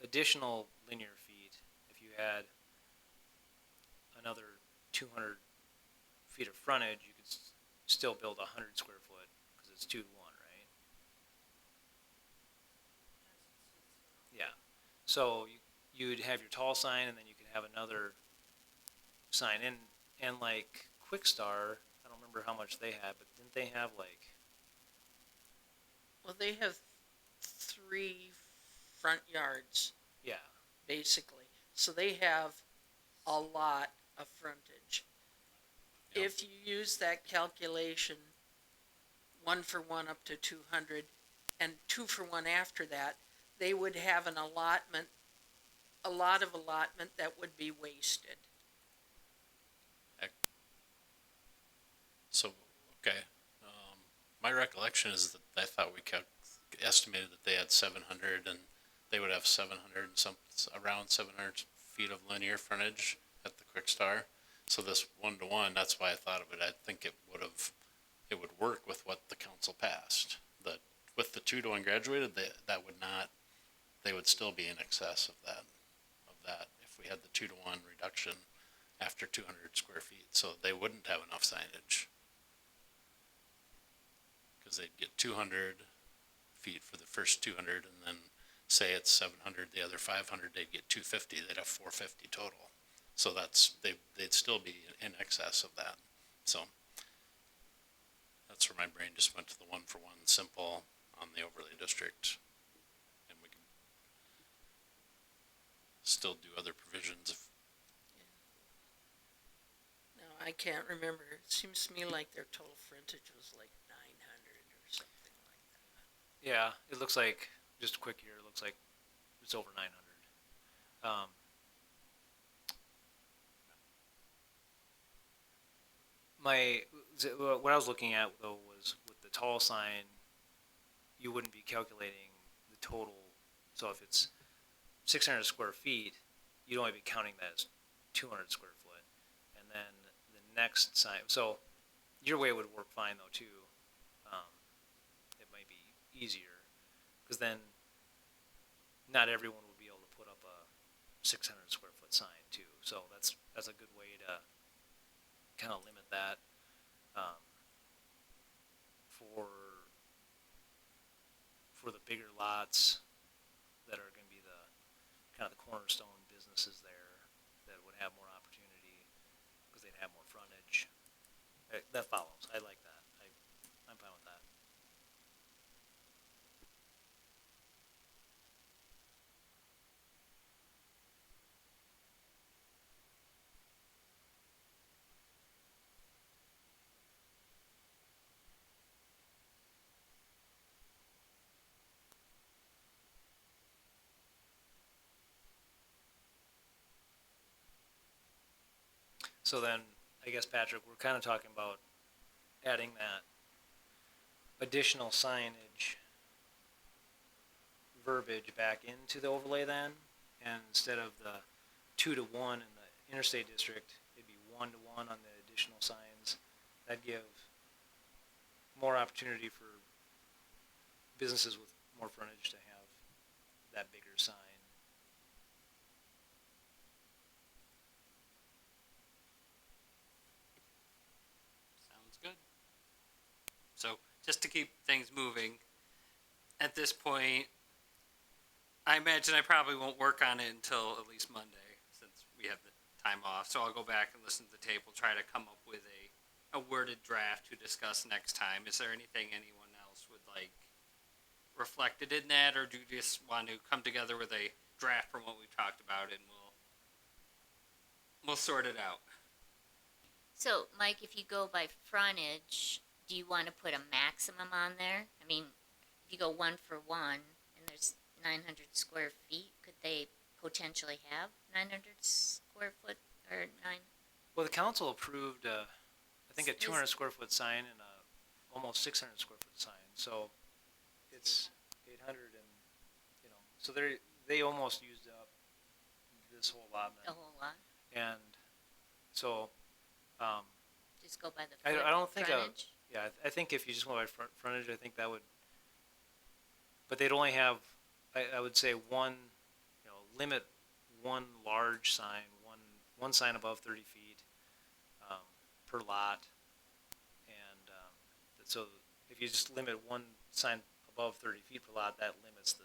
additional linear feet, if you had another 200 feet of frontage, you could still build 100 square foot because it's 2 to 1, right? Yeah. So you'd have your tall sign, and then you could have another sign. And like Quickstar, I don't remember how much they had, but didn't they have like, Well, they have 3 front yards, yeah, basically. So they have a lot of frontage. Yep. If you use that calculation, 1 for 1 up to 200, and 2 for 1 after that, they would have an allotment, a lot of allotment that would be wasted. So, okay, my recollection is that I thought we estimated that they had 700 and they would have 700 and around 700 feet of linear frontage at the Quick Star. So this 1-to-1, that's why I thought of it. I think it would work with what the council passed. That with the 2-to-1 graduated, they would still be in excess of that if we had the 2-to-1 reduction after 200 square feet. So they wouldn't have enough signage. Because they'd get 200 feet for the first 200, and then say it's 700, the other 500, they'd get 250. They'd have 450 total. So they'd still be in excess of that. So that's where my brain just went to the 1-for-1 simple on the overlay district, and we can still do other provisions if. Now, I can't remember. It seems to me like their total frontage was like 900 or something like that. yeah. It looks like, just quick here, it looks like it's over 900. What I was looking at though was with the tall sign, you wouldn't be calculating the total. So if it's 600 square feet, you'd only be counting that as 200 square foot. And then the next sign, so your way would work fine though too. It might be easier because then not everyone would be able to put up a 600 square foot sign too. So that's a good way to kind of limit that for the bigger lots that are going to be the kind of the cornerstone businesses there that would have more opportunity because they'd have more frontage. That follows. I like that. I'm fine with that. So then, I guess, Patrick, we're kind of talking about adding that additional signage verbiage back into the overlay then, and instead of the 2-to-1 in the interstate district, it'd be 1-to-1 on the additional signs. That'd give more opportunity for businesses with more frontage to have that bigger sign. Sounds good. So just to keep things moving, at this point, I imagine I probably won't work on it until at least Monday, since we have the time off. So I'll go back and listen to the tape. We'll try to come up with a worded draft to discuss next time. Is there anything anyone else would like reflected in that, or do you just want to come together with a draft from what we've talked about, and we'll sort it out? So, Mike, if you go by frontage, do you want to put a maximum on there? I mean, if you go 1-for-1 and there's 900 square feet, could they potentially have 900 square foot or nine? Well, the council approved, I think a Is- 200 square foot sign and a almost 600 square foot sign, so it's 800 and, you know, so they almost used up this whole allotment. The whole lot? And so, Just go by the I foot don't think frontage? yeah, I think if you just went by frontage, I think that would, but they'd only have, I would say one, you know, limit one large sign, one sign above 30 feet, per lot. And, so if you just limit one sign above 30 feet per lot, that limits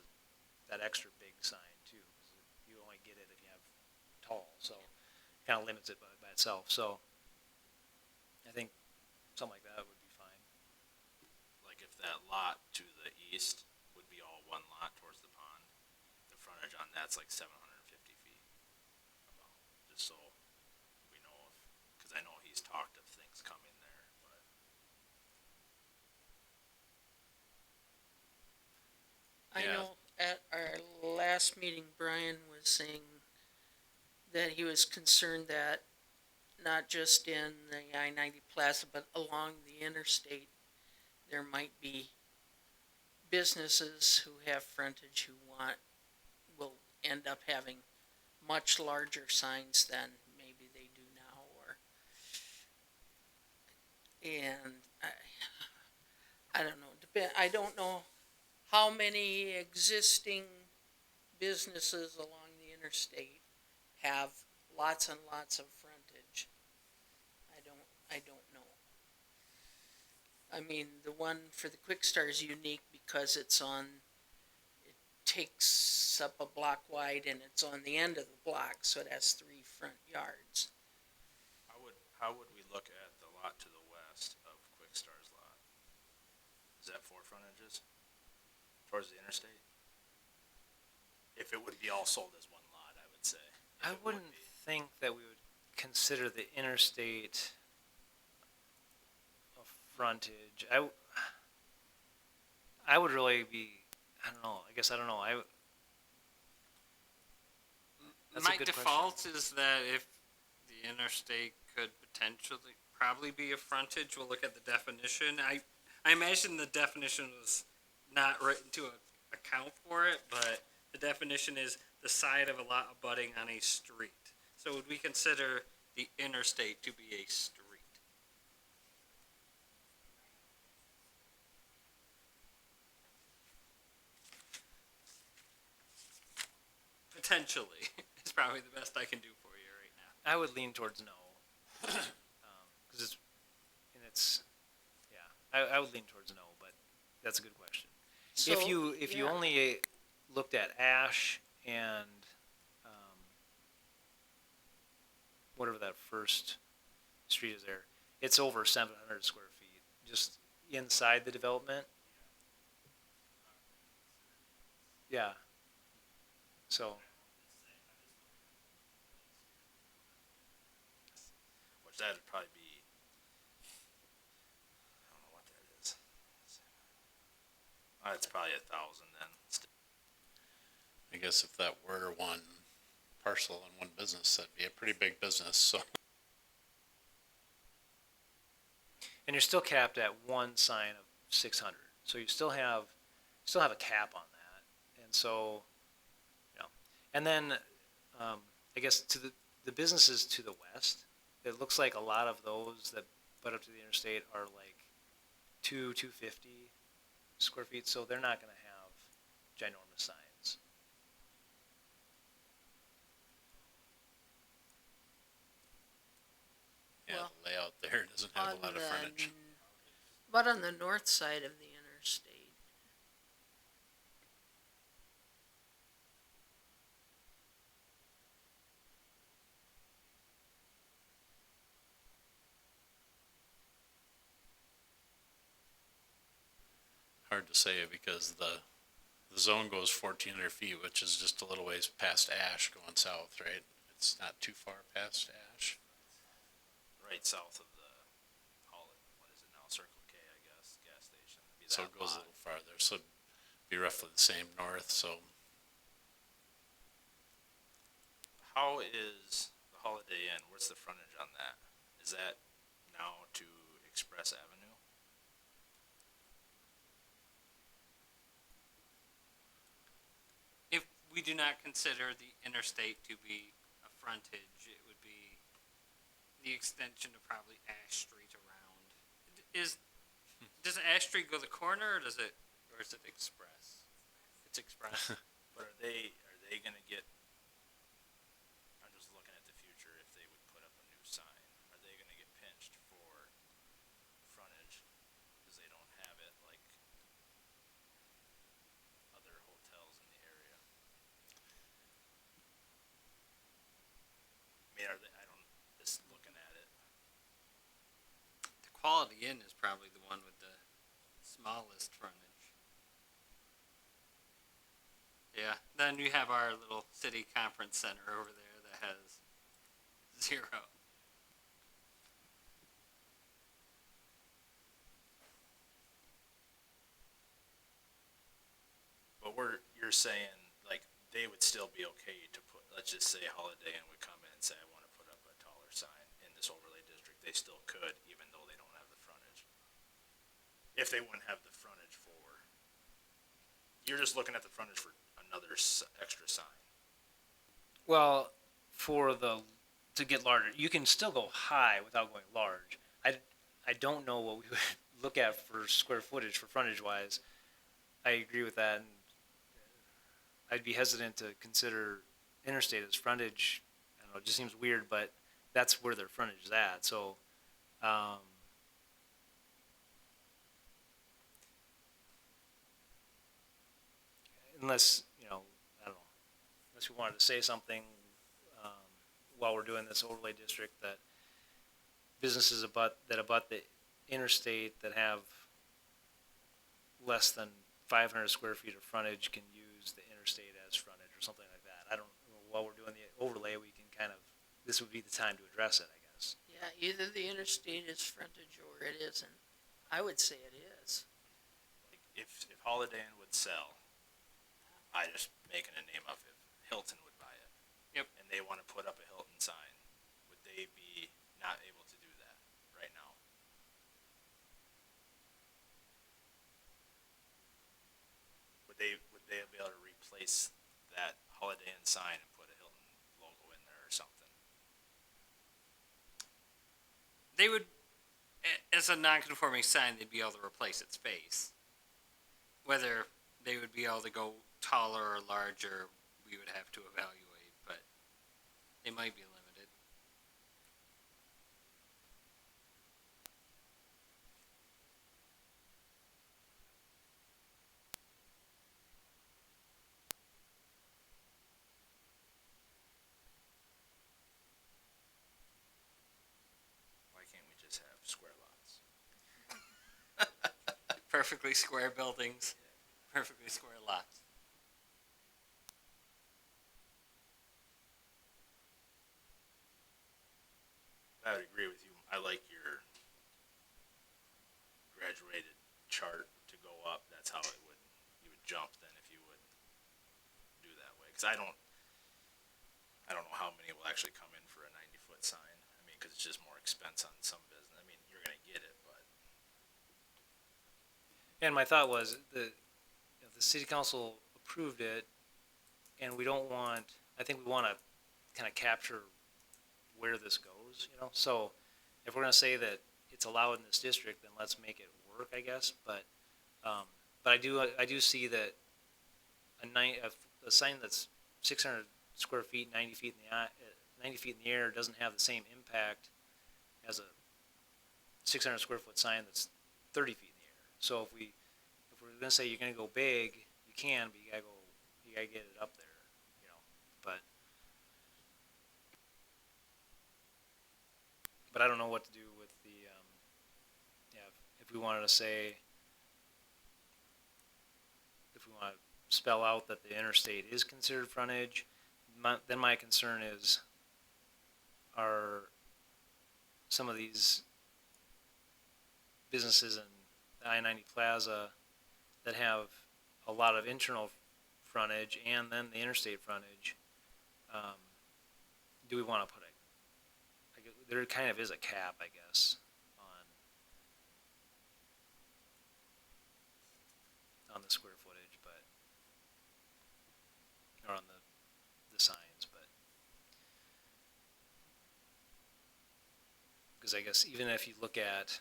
that extra big sign too, because you only get it if you have tall, so kind of limits it by itself, so I think something like that would be fine. Like if that lot to the east would be all one lot towards the pond, the frontage on that's like 750 feet. About, just so we know if, cause I know he's talked of things coming there, but. I Yeah. know at our last meeting, Brian was saying that he was concerned that not just in the I-90 plaza, but along the interstate, there might be businesses who have frontage will end up having much larger signs than maybe they do now, and I don't know, I don't know how many existing businesses along the interstate have lots and lots of frontage. I don't know. I mean, the one for the Quick Star is unique because it takes up a block wide and it's on the end of the block, so it has 3 front yards. How would we look at the lot to the west of Quick Star's lot? Is that 4 frontages towards the interstate? If it would be all sold as one lot, I would say. If I it would wouldn't be. think that we would consider the interstate a frontage. I would really be, I don't know, I guess I don't know, That's a My good question. default is that if the interstate could potentially probably be a frontage, we'll look at the definition. I imagine the definition was not written to account for it, but the definition is the side of a lot abutting on a street. So would we consider the interstate to be a street? Potentially is probably the best I can do for you right now. I would lean towards no. Cause I would lean towards no, but that's a good question. If you yeah. only looked at Ash and, whatever that first street is there, it's over 700 square feet, just inside the development. Yeah. So, Which that'd probably be, I don't know what that is. It's probably 1,000 then. I guess if that were one parcel and one business, that'd be a pretty big business, so. and you're still capped at one sign of 600, so you still have a cap on that, and so, you know, and then, I guess to the businesses to the west, it looks like a lot of those that butt up to the interstate are like 250 square feet, so they're not gonna have ginormous signs. Yeah, Well, the layout there doesn't have a lot of frontage. But on the north side of the interstate, Hard to say because the zone goes 1,400 feet, which is just a little ways past Ash going south, right? It's not too far past Ash. Right south of the, call it, what is it now, Circle K, I So that it goes a lot. little farther, so it'd be roughly the same north, so. How is the Holiday Inn? What's the frontage on that? Is that now to Express Avenue? If we do not consider the interstate to be a frontage, it would be the extension of probably Ash Street around. Does Ash Street go the corner, or is it Express? It's Express. But are they gonna get? I'm just looking at the future. If they would put up a new sign, are they gonna get pinched for frontage because they don't have it like other hotels in the area? I mean, are they? I don't. Just looking at it. The Quality Inn is probably the one with the smallest frontage. Yeah, then you have our little city conference center over there that has 0. But you're saying like they would still be okay to put, let's just say Holiday Inn would come in and say, I want to put up a taller sign in this overlay district. They still could, even though they don't have the frontage. If they wouldn't have the frontage for, you're just looking at the frontage for another extra sign. Well, to get larger, you can still go high without going large. I don't know what we would look at for square footage for frontage wise. I agree with that, and I'd be hesitant to consider interstate as frontage. I don't know, it just seems weird, but that's where their frontage is at. So, unless I don't know, unless we wanted to say something while we're doing this overlay district that businesses that abut the interstate that have less than 500 square feet of frontage can use the interstate as frontage or something like that. I don't know, while we're doing the overlay, we can this would be the time to address it, I guess. Yeah, either the interstate is frontage or it isn't. I would say it is. Like if Holiday Inn would sell, I just making a name up, if Hilton would buy it. Yep. And they want to put up a Hilton sign, would they be not able to do that right now? Would they be able to replace that Holiday Inn sign and put a Hilton logo in there or something? They would, as a non-conforming sign, they'd be able to replace its face. Whether they would be able to go taller or larger, we would have to evaluate, but they might be limited. Why can't we just have square lots? Perfectly square buildings, perfectly square lots. I would agree with you. I like your graduated chart to go up. That's how you would jump then if you would do that way. Because I don't know how many will actually come in for a 90-foot sign. I mean, because it's just more expense on some business. I mean, you're gonna get it, but And my thought was the city council approved it, and we don't want. I think we want to kind of capture where this goes. So if we're going to say that it's allowed in this district, then let's make it work, I guess. But I do see that a sign that's 600 square feet, 90 feet in the air doesn't have the same impact as a 600 square foot sign that's 30 feet in the air. So if we're going to say you're going to go big, you can, but you gotta get it up there, But I don't know what to do with the, if we wanted to say, if we want to spell out that the interstate is considered frontage, then my concern is, are some of these businesses, and I-90 Plaza that have a lot of internal frontage and then the interstate frontage, do we want to put there kind of is a cap, I guess, on the square footage, but, or on the signs, but. Because I guess even if you look at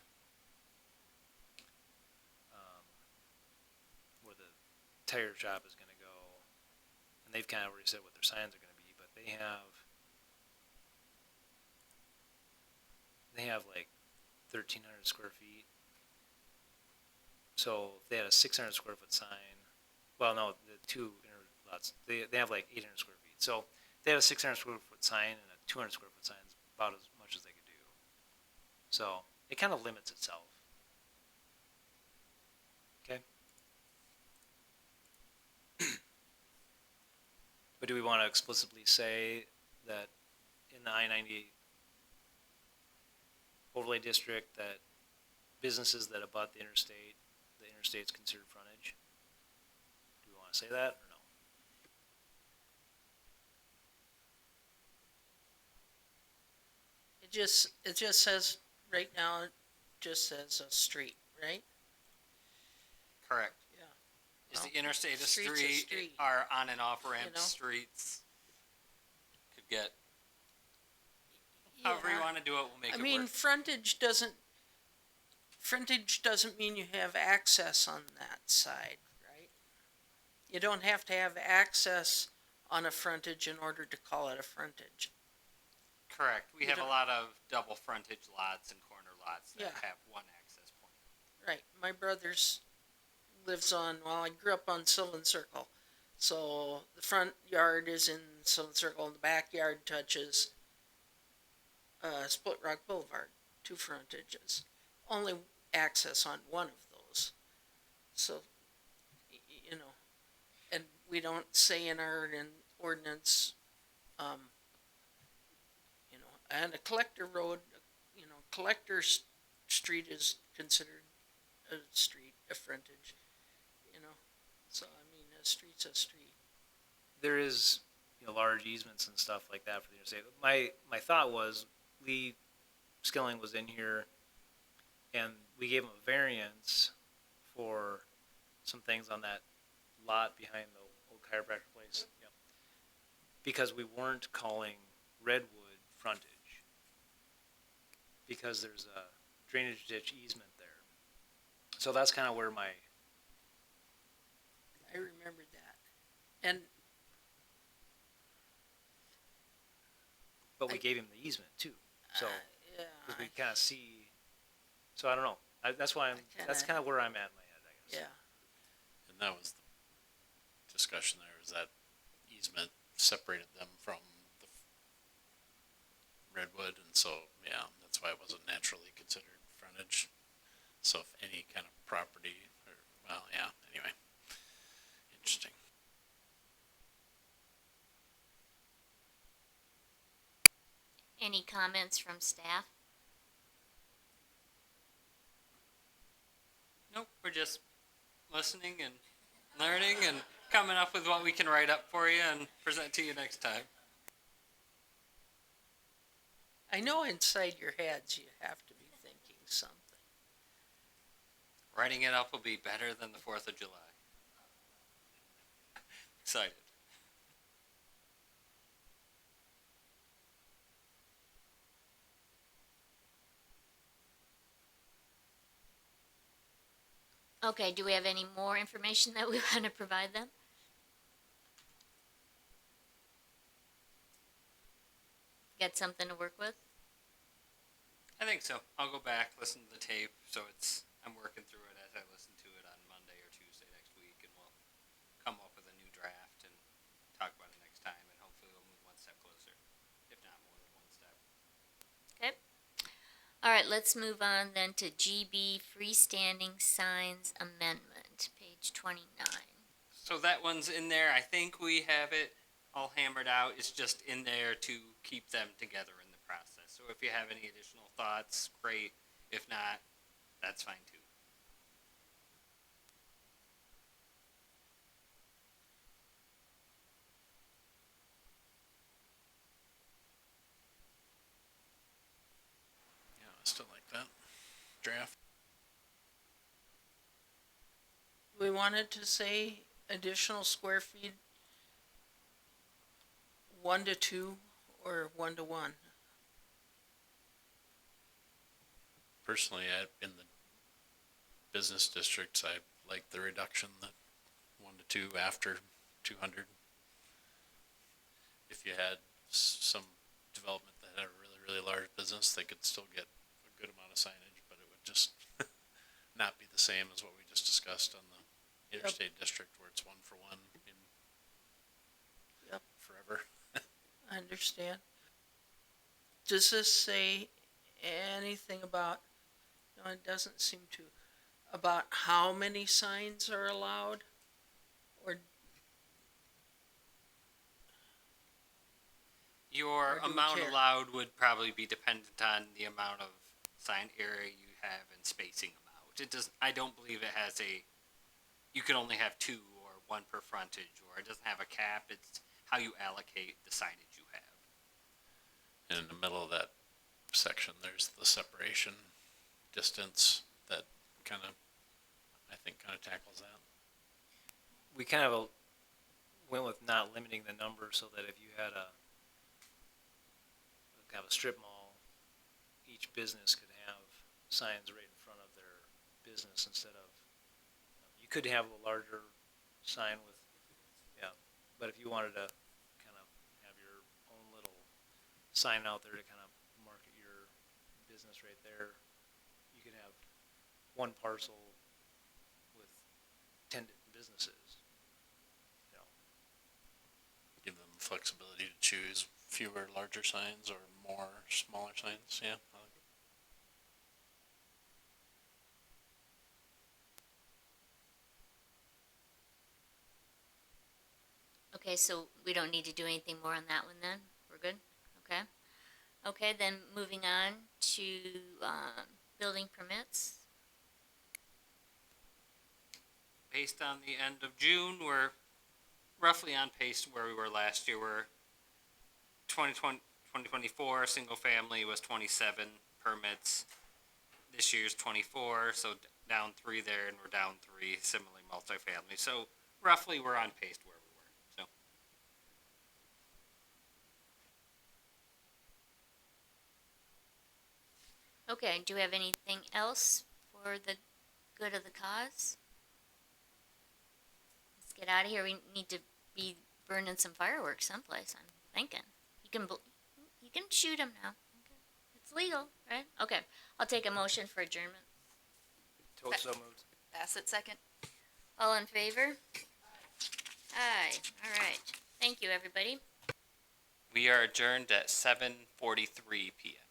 where the tire shop is going to go, and they've kind of already said what their signs are going to be, but they have like 1,300 square feet. So if they had a 600 square foot sign, well, no, the two inner lots, they have like 800 square feet. So if they have a 600 square foot sign and a 200 square foot sign, it's about as much as they could do. So it kind of limits itself. Okay. But do we want to explicitly say that in the I-90 overlay district that businesses that abut the interstate's considered frontage? Do we want to say that or no? It just says, right now, it just says a street, right? Correct. Yeah. Is Well, the interstate a street's a street? street. Are on and off ramp know? streets? Could get, however you Yeah. wanna do it, we'll make I it mean, work. frontage doesn't mean you have access on that side, right? You don't have to have access on a frontage in order to call it a frontage. Correct. We You have a don't- lot of double frontage lots and corner lots that Yeah. have one access point. Right, my brother's lives on, well, I grew up on Sylvan Circle. So the front yard is in Sylvan Circle and the backyard touches Split Rock Boulevard, two frontages. Only access on one of those. So, you know, and we don't say in our ordinance, you know, and a collector road, you know, street is considered a street, a frontage, you know. So, I mean, a street's a street. There is, large easements and stuff like that for the interstate. My thought was Lee Skilling was in here, and we gave him a variance for some things on that lot behind the old chiropractor place. Yep. Because we weren't calling Redwood frontage. Because there's a drainage ditch easement there. So that's kind of where I remembered that. And but we gave him the easement too. So yeah, because we kind of see. So I don't know. That's why that's kind of where I'm at in my head, I guess. yeah. And that was the discussion there, is that easement separated them from the Redwood, and so, yeah, that's why it wasn't naturally considered frontage. So if any kind of property, or, well, yeah, anyway, interesting. Any comments from staff? Nope, we're just listening and learning and coming up with what we can write up for you and present to you next time. I know inside your heads you have to be thinking something. Writing it up will be better than the 4th of July. Excited. Okay, do we have any more information that we want to provide them? Got something to work with? I think so. I'll go back, listen to the tape, so I'm working through it as I listen to it on Monday or Tuesday next week, and we'll come up with a new draft and talk about it next time, and hopefully we'll move one step closer, if not more than one step. Okay. All right, let's move on then to GB freestanding signs amendment, page 29. So that one's in there. I think we have it all hammered out. It's just in there to keep them together in the process. So if you have any additional thoughts, great. If not, that's fine too. draft. We wanted to say additional square feet, 1 to 2 or 1 to 1. Personally, in the business districts, I like the reduction, the 1 to 2 after 200. If you had some development that had a really, really large business, they could still get a good amount of signage, but it would just not be the same as what we just discussed on the interstate district where it's 1 for 1 in Yep. forever. I understand. Does this say anything about, no, it doesn't seem to, about how many signs are allowed? Or Your Or do we amount care? allowed would probably be dependent on the amount of sign area you have and spacing them out. It does. I don't believe it has a. You can only have 2 or 1 per frontage, or it doesn't have a cap. It's how you allocate the signage you have. And in the middle of that section, there's the separation distance that kind of, I think, kind of tackles that. We kind of went with not limiting the number so that if you had have a strip mall, each business could have signs right in front of their business instead of, you could have a larger sign with, yeah, but if you wanted to kind of have your own little sign out there to kind of market your business right there, you could have one parcel with 10 businesses, you know. Give them flexibility to choose fewer larger signs or more smaller signs, yeah. I like it. Okay, so we don't need to do anything more on that one then? We're good? Okay. Okay, then moving on to, building permits. Based on the end of June, we're roughly on pace where we were last year. We're 2024 single family was 27 permits. This year's 24, so down 3 there, and we're down 3 similarly multifamily. So roughly we're on pace where we were. So Okay, do we have anything else for the good of the cause? Let's get out of here. We need to be burning some fireworks someplace, I'm thinking. You can shoot them now. Okay. It's legal, right? Okay, I'll take a motion for adjournment. Toad so moved. Bassett, second. All in favor? Aye, all right. Thank you, everybody. we are adjourned at 7:43 p.m.